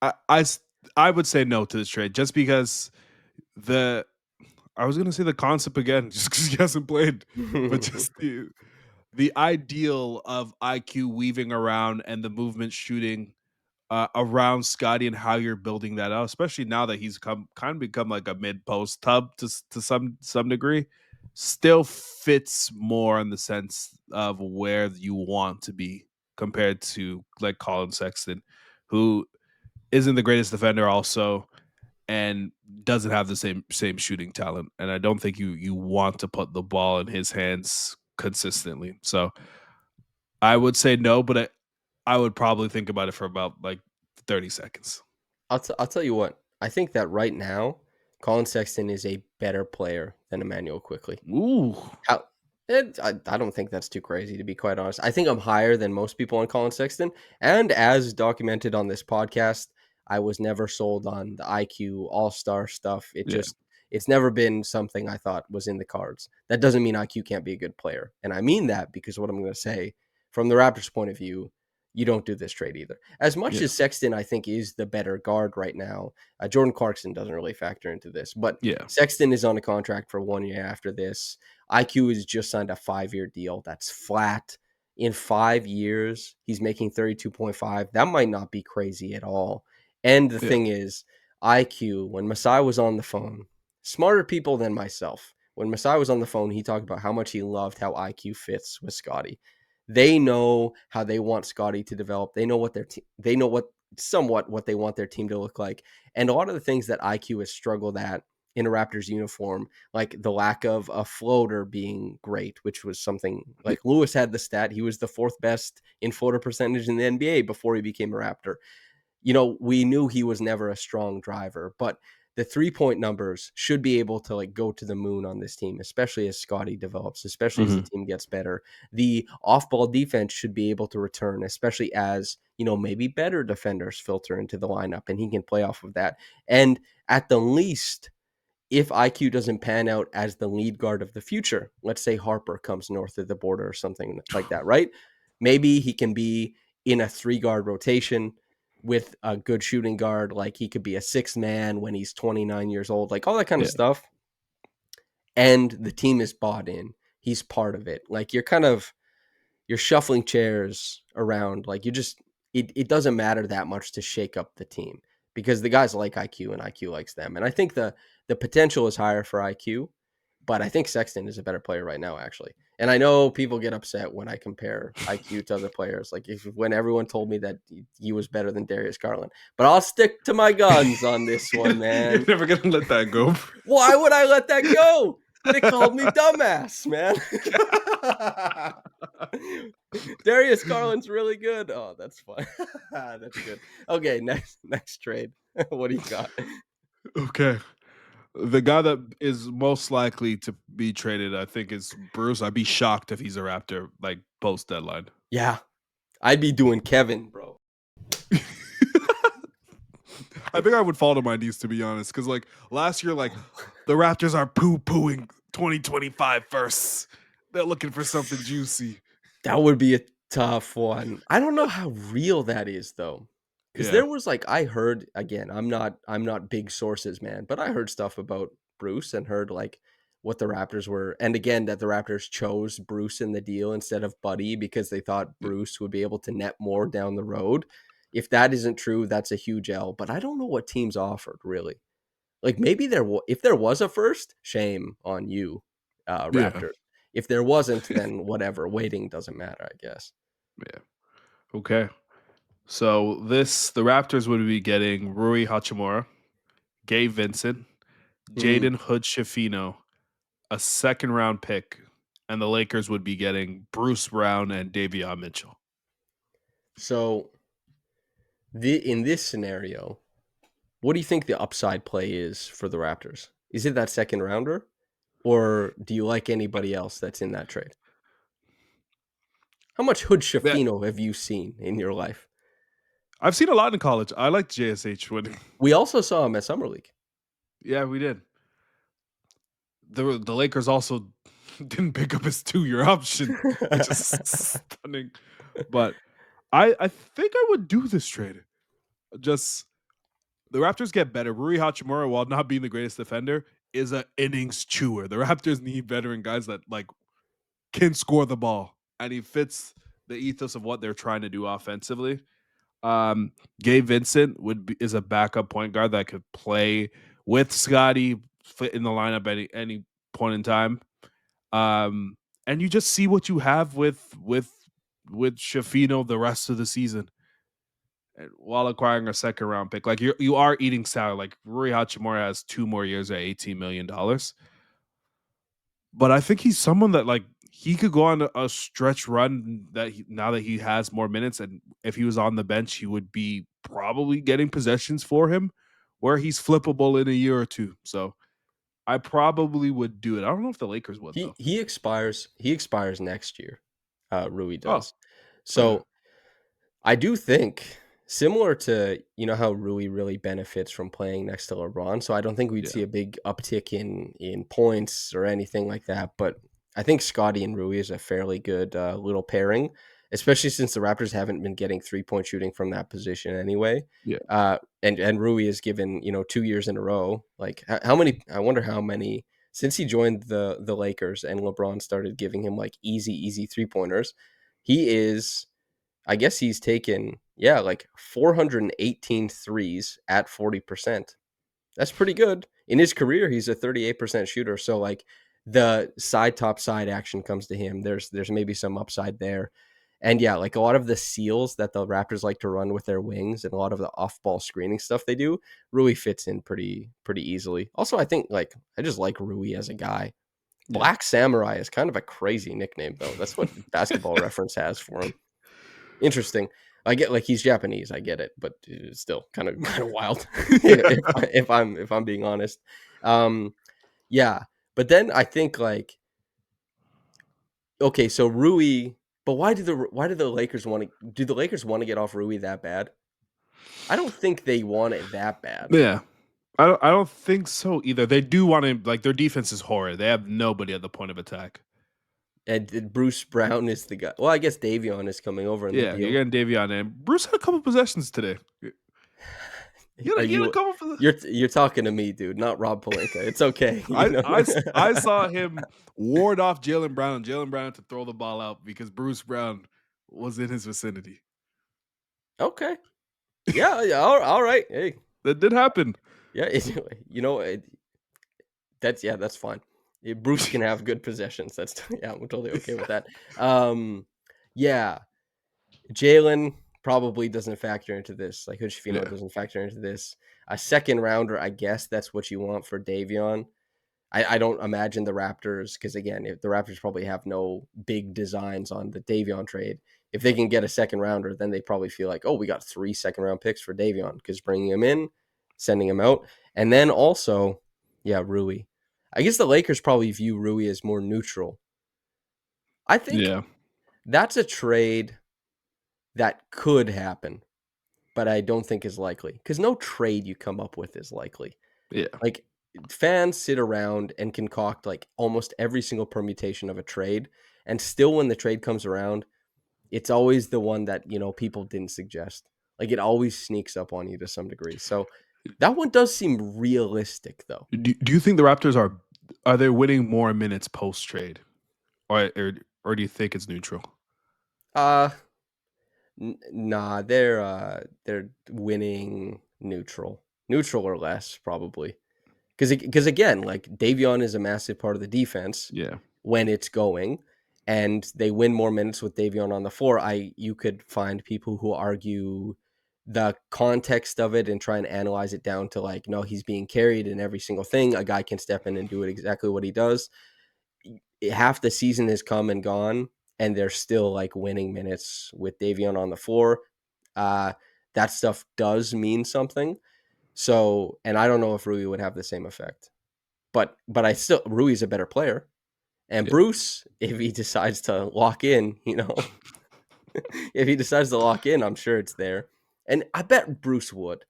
I, I s- I would say no to this trade just because the I was gonna say the concept again just because he hasn't played, but just the ideal of IQ weaving around and the movement shooting around Scottie and how you're building that out, especially now that he's become like a mid post tub to some degree. still fits more in the sense of where you want to be compared to like Colin Sexton, who isn't the greatest defender also and doesn't have the same shooting talent. And I don't think you want to put the ball in his hands consistently. So I would say no, but I would probably think about it for about like 30 seconds. I'll tell you what. I think that right now, Colin Sexton is a better player than Emmanuel Quickley. Ooh. How? I don't think that's too crazy, to be quite honest. I think I'm higher than most people on Colin Sexton. And as documented on this podcast, I was never sold on the IQ all-star stuff. Yeah. It's never been something I thought was in the cards. That doesn't mean IQ can't be a good player. And I mean that because what I'm going to say, from the Raptors' point of view, you don't do this trade either. As much Yeah. as Sexton, I think, is the better guard right now, Jordan Clarkson doesn't really factor into this. But Yeah. Sexton is on a contract for 1 year after this. IQ has just signed a 5-year deal that's flat. In 5 years, he's making 32.5. That might not be crazy at all. And the Yeah. thing is, IQ, when Masai was on the phone, smarter people than myself, when Masai was on the phone, he talked about how much he loved how IQ fits with Scottie. They know how they want Scottie to develop. They know what they know what somewhat what they want their team to look like. And a lot of the things that IQ has struggled at in a Raptors uniform, like the lack of a floater being great, which was something like Lewis had the stat. He was the 4th best in floater percentage in the NBA before he became a Raptor. We knew he was never a strong driver, but the 3-point numbers should be able to like go to the moon on this team, especially as Scottie develops, especially as the team gets better. The off-ball defense should be able to return, especially as, maybe better defenders filter into the lineup and he can play off of that. And at the least, if IQ doesn't pan out as the lead guard of the future, let's say Harper comes north of the border or something like that, right? Maybe he can be in a 3-guard rotation with a good shooting guard. Like he could be a 6th man when he's 29 years old, like all that kind of stuff. And the team is bought in. He's part of it. Like you're shuffling chairs around. Like it doesn't matter that much to shake up the team because the guys like IQ and IQ likes them. And I think the potential is higher for IQ, but I think Sexton is a better player right now, actually. And I know people get upset when I compare IQ to other players, like when everyone told me that he was better than Darius Garland. But I'll stick to my guns on this one, man. You're never going to let that go. Why would I let that go? They called me dumbass, man. Darius Garland's really good. Oh, that's fun. That's good. Okay, next trade. What do you got? Okay. The guy that is most likely to be traded, I think, is Bruce. I'd be shocked if he's a Raptor, like, post-deadline. Yeah, I'd be doing Kevin, bro. I think I would fall to my knees, to be honest, because, like, last year, like, the Raptors are poo-pooing 2025 firsts. They're looking for something juicy. That would be a tough one. I don't know how real that is, though. Because there was I heard, again, I'm not big sources, man, but I heard stuff about Bruce and heard like what the Raptors were, and again that the Raptors chose Bruce in the deal instead of Buddy because they thought Bruce would be able to net more down the road. If that isn't true, that's a huge L. But I don't know what teams offered really. Like maybe if there was a first, shame on you, Raptors. If there wasn't, then whatever. Waiting doesn't matter, I guess. Yeah. Okay. So the Raptors would be getting Rui Hachimura, Gabe Vincent, Jaden Hood-Schifino, a 2nd-round pick, and the Lakers would be getting Bruce Brown and Davion Mitchell. So, in this scenario, what do you think the upside play is for the Raptors? Is it that 2nd rounder, or do you like anybody else that's in that trade? How much Hood-Schifino have you seen in your life? I've seen a lot in college. I liked JSH when we also saw him at Summer League. Yeah, we did. The Lakers also didn't pick up his 2-year option, which is stunning. But I think I would do this trade. Just the Raptors get better. Rui Hachimura, while not being the greatest defender, is an innings chewer. The Raptors need veteran guys that like can score the ball, and he fits the ethos of what they're trying to do offensively. Gabe Vincent is a backup point guard that could play with Scottie, fit in the lineup at any point in time. And you just see what you have with Shafino the rest of the season, while acquiring a second round pick. Like you are eating salary. Like Rui Hachimura has 2 more years at $18 million. But I think he's someone that like he could go on a stretch run now that he has more minutes, and if he was on the bench, he would be probably getting possessions for him, where he's flippable in a year or two. So I probably would do it. I don't know if the Lakers would though. He expires next year. Rui Oh, does. okay. So I do think similar to how Rui really benefits from playing next to LeBron. So I don't think we'd Yeah. see a big uptick in points or anything like that. But I think Scottie and Rui is a fairly good little pairing, especially since the Raptors haven't been getting 3-point shooting from that position anyway. Yeah. And Rui is given 2 years in a row. Like how many? I wonder how many since he joined the Lakers and LeBron started giving him like easy 3-pointers. He is. I guess he's taken, like 418 threes at 40%. That's pretty good. In his career, he's a 38% shooter. So like the top side action comes to him. There's maybe some upside there. And yeah, like a lot of the seals that the Raptors like to run with their wings and a lot of the off-ball screening stuff they do really fits in pretty easily. Also, I think like I just like Rui as a guy. Yeah. Black Samurai is kind of a crazy nickname though. That's what Basketball Reference has for him. Interesting. I get like he's Japanese. I get it, but it's still kind of wild if I'm being honest. Yeah, but then I think like okay, so Rui, but why do the Lakers want to? Do the Lakers want to get off Rui that bad? I don't think they want it that bad. Yeah. I don't think so either. They do want to like their defense is horrid. They have nobody at the point of attack. And Bruce Brown is the guy. Well, I guess Davion is coming over in the Yeah, you're deal. getting Davion in. Bruce had a couple possessions today. Are He had a you? couple. You're talking to me, dude, not Rob Pelinka. It's okay. I saw him ward off Jaylen Brown, and Jaylen Brown had to throw the ball out because Bruce Brown was in his vicinity. Okay. Yeah. All right. Hey. That did happen. Yeah. That's fine. Bruce can have good possessions. I'm totally okay with that. Yeah. Jaylen probably doesn't factor into this. Like Hoshifino doesn't factor into this. A second rounder, I guess that's what you want for Davion. I don't imagine the Raptors, because again, if the Raptors probably have no big designs on the Davion trade. If they can get a second rounder, then they probably feel like, oh, we got 3 second-round picks for Davion, because bringing him in, sending him out. And then also, Rui. I guess the Lakers probably view Rui as more neutral. I think that's a trade that could happen, but I don't think is likely, because no trade you come up with is likely. Yeah. Like, fans sit around and concoct like almost every single permutation of a trade, and still when the trade comes around, it's always the one that people didn't suggest. Like it always sneaks up on you to some degree. So that one does seem realistic, though. Do you think the Raptors are they winning more minutes post trade, or do you think it's neutral? Nah, they're winning neutral or less probably. Because again, like Davion is a massive part of the defense. Yeah. When it's going, and they win more minutes with Davion on the floor. You could find people who argue the context of it and try and analyze it down to like, no, he's being carried in every single thing. A guy can step in and do it exactly what he does. Half the season has come and gone, and they're still like winning minutes with Davion on the floor. That stuff does mean something. So, and I don't know if Rui would have the same effect, but Rui's a better player. And Bruce, if he decides to lock in, if he decides to lock in, I'm sure it's there. And I bet Bruce would.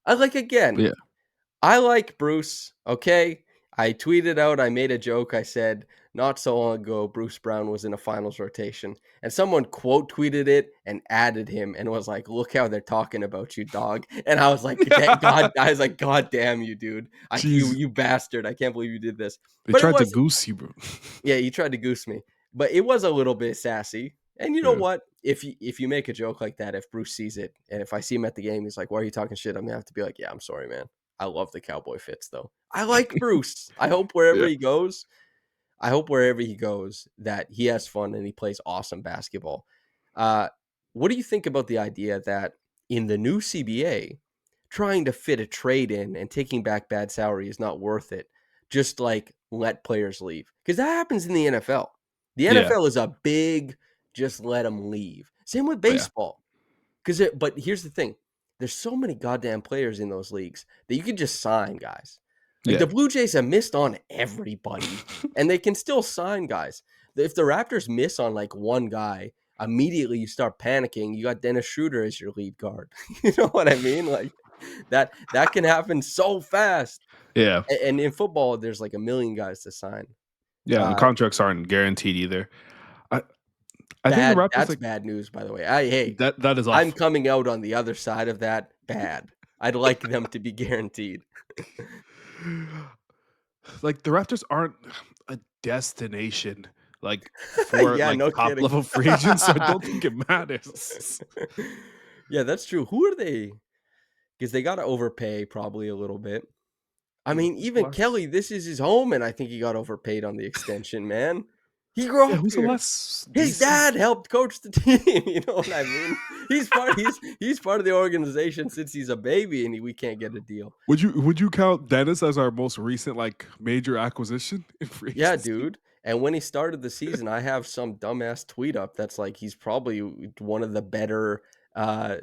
I like Bruce, okay? I tweeted out, I made a joke. I said, not so long ago, Bruce Brown was in a finals rotation. And someone quote tweeted it and added him and was like, look how they're talking about you, dog. And I was like, God damn you, dude. You bastard. I can't believe you did this. They But tried to goose you, bro. Yeah, you tried to goose me. But it was a little bit sassy. And you know what? If you make a joke like that, if Bruce sees it, and if I see him at the game, he's like, why are you talking shit? I'm going to have to be like, yeah, I'm sorry, man. I love the cowboy fits, though. I like Bruce. I hope wherever he goes, I hope wherever he goes that he has fun and he plays awesome basketball. Uh, what do you think about the idea that in the new CBA, trying to fit a trade in and taking back bad salary is not worth it? Just like let players leave, because that happens in the NFL. The Yeah. NFL is a big just let them leave. Same with Oh, yeah. baseball. But here's the thing. There's so many goddamn players in those leagues that you can just sign guys. Like Yeah. the Blue Jays have missed on everybody, and they can still sign guys. If the Raptors miss on like one guy, immediately you start panicking. You got Dennis Schroeder as your lead guard. You know what I mean? Like that can happen so fast. Yeah. And in football, there's like a million guys to sign. Yeah. And the Uh, contracts aren't guaranteed either. I I think the Bad. Raptors That's like bad news, by the way. Hey, that is I'm awful. coming out on the other side of that. Bad. I'd like them to be guaranteed. Like the Raptors aren't a destination like for Yeah, like no top kidding. level free agents, so I don't think it matters. Yeah, that's true. Who are they? Because they got to overpay probably a little bit. I Yeah, mean, who's the even last? Kelly, this is his home, and I think he got overpaid on the extension, man. He grew Yeah, up who's the here. last His decent? dad helped coach the team. You know what I mean? He's part of the organization since he's a baby, and we can't get a deal. Would you count Dennis as our most recent like major acquisition in free Yeah, agency? dude. And when he started the season, I have some dumbass tweet up that's like he's probably one of the better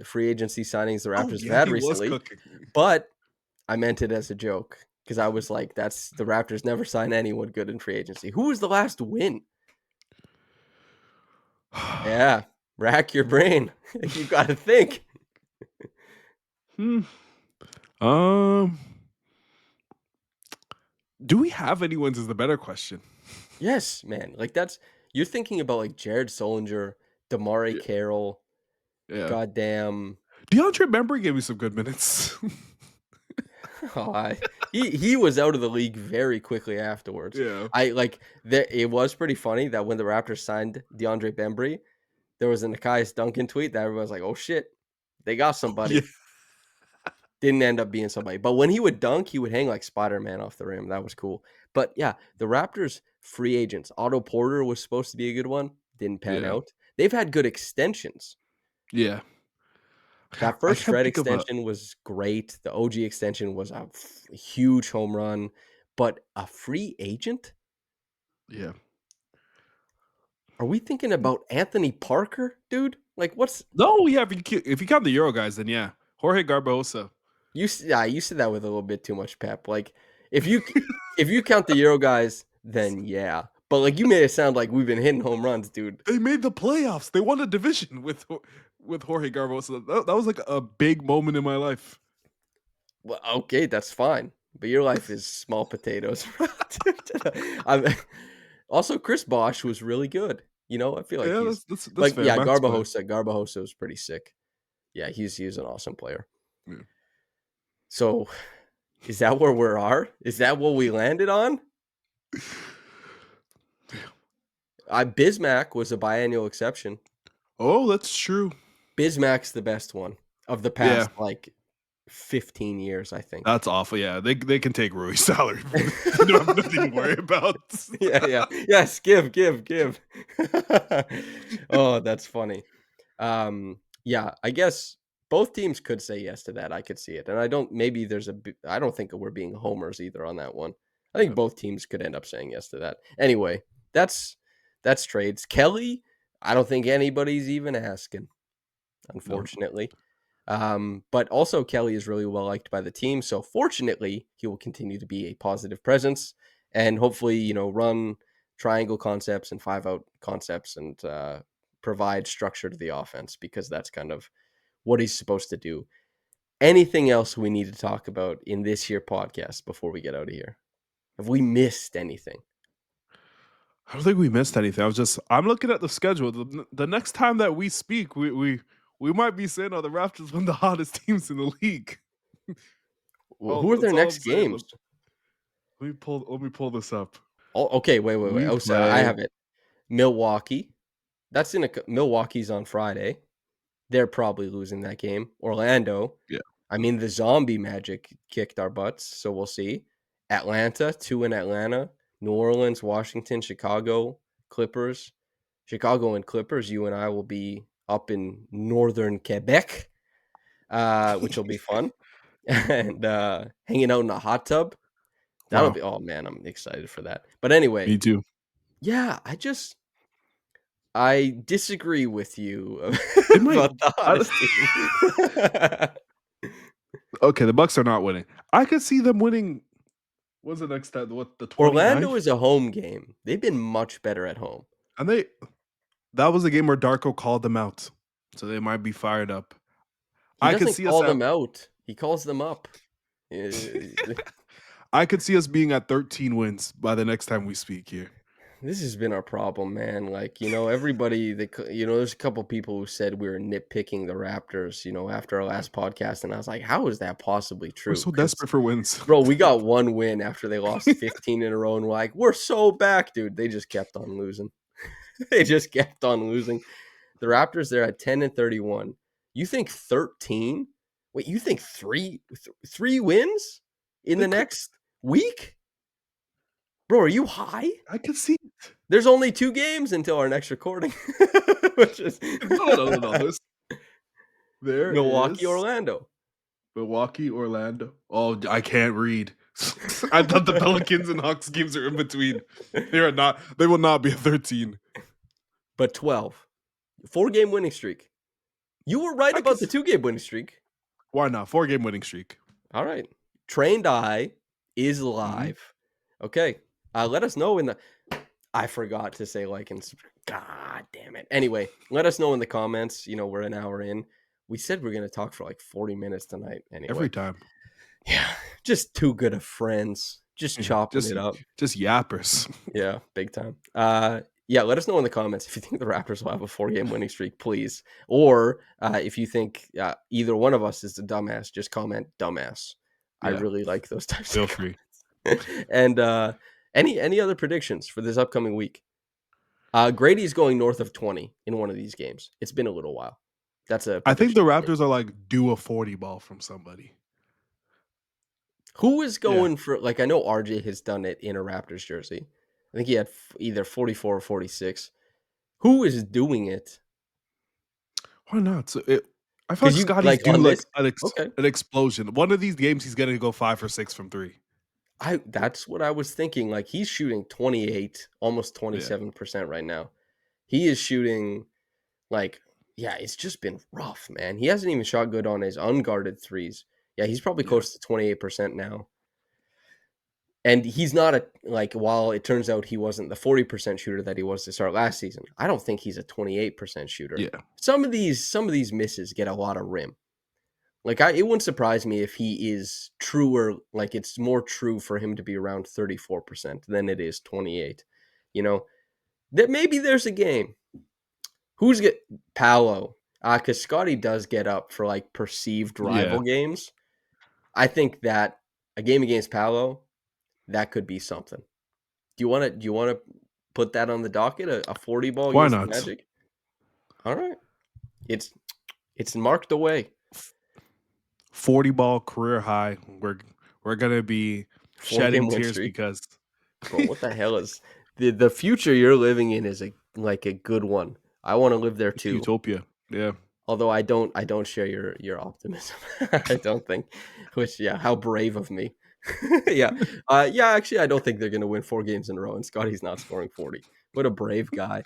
free agency signings the Oh Raptors have yeah, had he was recently. cooking. But I meant it as a joke because I was like, that's the Raptors never sign anyone good in free agency. Who was the last win? Yeah, rack your brain. You got to think. Hmm. Um, do we have anyone's is the better question. Yes, man. Like you're thinking about like Jared Solinger, Damari Yeah. Carroll, Yeah. goddamn. DeAndre Bembry gave me some good minutes. Oh, he was out of the league very quickly afterwards. Yeah. I like that. It was pretty funny that when the Raptors signed DeAndre Bembry, there was an Nekias Duncan tweet that everyone was like, "Oh shit, they got Yeah. somebody." Didn't end up being somebody, but when he would dunk, he would hang like Spider-Man off the rim. That was cool. But yeah, the Raptors free agents. Otto Porter was supposed to be a good one. Didn't pan Yeah. out. They've had good extensions. Yeah. That I first can't Fred think of a extension was great. The OG extension was a huge home run, but a free agent? yeah. Are we thinking about Anthony Parker, dude? Like, what's No, yeah, if you count the Euro guys, then yeah. Jorge Garbosa. yeah? You said that with a little bit too much pep. Like, if you if you count the Euro guys, then yeah. But like, you made it sound like we've been hitting home runs, dude. They made the playoffs. They won a division with Jorge Garbosa. That was like a big moment in my life. Well, okay, that's fine. But your life is small potatoes. I'm, also, Chris Bosch was really good. You know, I feel like Yeah, he's, that's but fair. yeah, Max player. Garbajosa was pretty sick. Yeah, he's an awesome player. Yeah. So, is that where we are? Is that what we landed on? Bismack was a biannual exception. Oh, that's true. Bismack's the best one of the Yeah, past like 15 years, I think. that's awful. Yeah, they can take Rui's salary. They don't have nothing to worry about. Yeah. Yes, give. Oh, that's funny. Yeah, I guess both teams could say yes to that. I could see it. And I don't think we're being homers either on that one. I think Yeah, both teams could end up saying yes to that. Anyway, that's trades. Kelly, I don't think anybody's even asking, no. unfortunately. But also Kelly is really well liked by the team. So fortunately, he will continue to be a positive presence and hopefully, run triangle concepts and 5-out concepts and provide structure to the offense because that's kind of what he's supposed to do. Anything else we need to talk about in this here podcast before we get out of here? Have we missed anything? I don't think we missed anything. I'm looking at the schedule. The next time that we speak, we might be saying, "Oh, the Raptors one of the hottest teams in the league." Well, Well, who are their that's all next I'm saying. games? Let me pull this up. Oh, okay, wait. We Oh, sorry, I play. have it. Milwaukee. Milwaukee's on Friday. They're probably losing that game. Orlando. Yeah. I mean, the zombie magic kicked our butts, so we'll see. Atlanta, 2 in Atlanta. New Orleans, Washington, Chicago, Clippers. Chicago and Clippers, you and I will be up in northern Quebec, which will be fun. And hanging out in a hot tub. That'll Wow. be, oh man, I'm excited for that. But anyway, Me too. yeah, I disagree with you They might. about the I, hottest team. okay, the Bucks are not winning. I could see them winning. What's the next time? What, the Orlando 29th? is a home game. They've been much better at home. And that was the game where Darko called them out. So they might be fired up. He I could doesn't see us call at them out. He calls them up. Eh, I could see us being at 13 wins by the next time we speak here. This has been our problem, man. Like, everybody there's a couple people who said we were nitpicking the Raptors, after our last podcast. And I was like, how is that possibly We're true? so Because, desperate for wins. bro, we got one win after they lost 15 in a row. And we're like, we're so back, dude. They just kept on losing. They just kept on losing. The Raptors, they're at 10-31. You think 13? Wait, you think three wins in They the could, next week? Bro, are you high? I could see it. There's only 2 games until our next recording, which is No. There Milwaukee, is Orlando. Milwaukee, Orlando. Oh, I can't read. I thought the Pelicans and Hawks games are in between. They will not be a 13. But 12. 4-game winning streak. You were right I about guess the 2-game winning streak. why not? 4-game winning streak. All right. Trained Eye is Mhm. live. Okay. Let us know in the... I forgot to say like and subscribe. God damn it. Anyway, let us know in the comments. We're an hour in. We said we're going to talk for like 40 minutes tonight. Anyway. Every time. Yeah. Just too good of friends. Just chopping it up. Just yappers. Yeah, big time. Yeah, let us know in the comments if you think the Raptors will have a 4-game winning streak, please. Or if you think either one of us is a dumbass, just comment dumbass. I Yeah. really like those types Feel of free. comments. And any other predictions for this upcoming week? Grady's going north of 20 in one of these games. It's been a little while. That's a I think the prediction. Raptors are like due a 40 ball from somebody. Who is Yeah. going for, like, I know RJ has done it in a Raptors jersey. I think he had either 44 or 46. Who is doing it? Why not? I feel like Because you, Scotty's like, due on like this? Okay. an explosion. One of these games, he's gonna go 5 or 6 from 3. That's what I was thinking. Like, he's shooting 28, almost Yeah. 27% right now. He is shooting, like, yeah, it's just been rough, man. He hasn't even shot good on his unguarded threes. Yeah, he's probably Yeah. close to 28% now. And he's not while it turns out he wasn't the 40% shooter that he was to start last season, I don't think he's a 28% shooter. Yeah. Some of these misses get a lot of rim. Like, it wouldn't surprise me if he is truer, like it's more true for him to be around 34% than it is 28. That maybe there's a game. Who's get Paolo? Because Scottie does get up for like perceived rival games. I think that a game against Paolo, that could be something. Do you want to put that on the docket? A 40 ball Why against the not? Magic? All right, it's marked away. 40 ball career high. We're gonna be 4-game shedding win tears streak, because bro. What the hell is the future you're living in? Is a good one. I want to live there it's too. utopia. Yeah. Although I don't share your optimism. I don't think. Which, yeah, how brave of me. Yeah. Yeah, actually I don't think they're gonna win 4 games in a row and Scottie's not scoring 40. What a brave guy.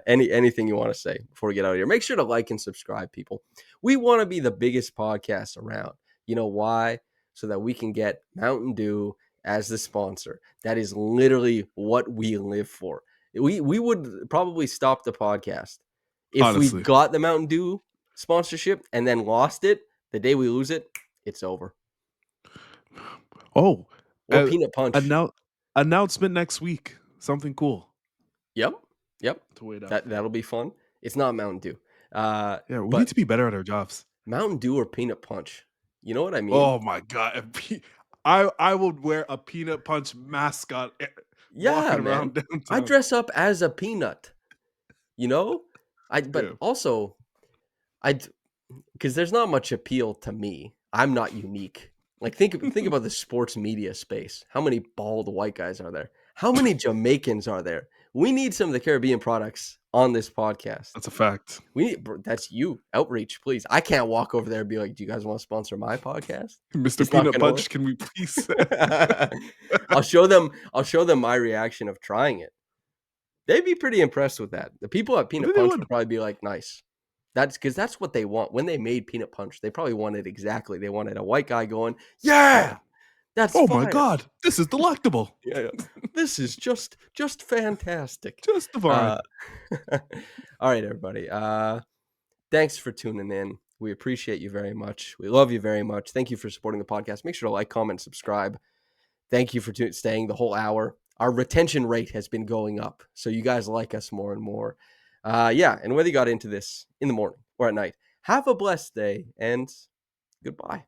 Anything you want to say before we get out of here? Make sure to like and subscribe, people. We want to be the biggest podcast around. You know why? So that we can get Mountain Dew as the sponsor. That is literally what we live for. We would probably stop the podcast if we Honestly. got the Mountain Dew sponsorship and then lost it. The day we lose it, it's over. Oh, Or peanut punch. announcement next week. Something cool Yep. to wait out. That'll be fun. It's not Mountain Dew. Yeah, we need But to be better at our jobs. Mountain Dew or peanut punch. You know what I mean? Oh my god. I would wear a peanut punch mascot Yeah, walking man. around downtown. I dress up as a peanut. But Yeah. also because there's not much appeal to me. I'm not unique. Like think about the sports media space. How many bald white guys are there? How many Jamaicans are there? We need some of the Caribbean products on this podcast. That's a fact. That's you. Outreach, please. I can't walk over there and be like, "Do you guys want to sponsor my podcast?" Mr. It's not Peanut gonna Punch, can we please? work. I'll show them my reaction of trying it. They'd be pretty impressed with that. The people at Peanut They Punch would. would probably be like, "Nice." That's what they want. When they made Peanut Punch, they probably wanted exactly. They wanted a white guy going, "Yeah, that's Oh my fire." God, this is delectable. Yeah. This is just fantastic. Just divine. All right, everybody. Thanks for tuning in. We appreciate you very much. We love you very much. Thank you for supporting the podcast. Make sure to like, comment, subscribe. Thank you for staying the whole hour. Our retention rate has been going up, so you guys like us more and more. And whether you got into this in the morning or at night, have a blessed day and goodbye.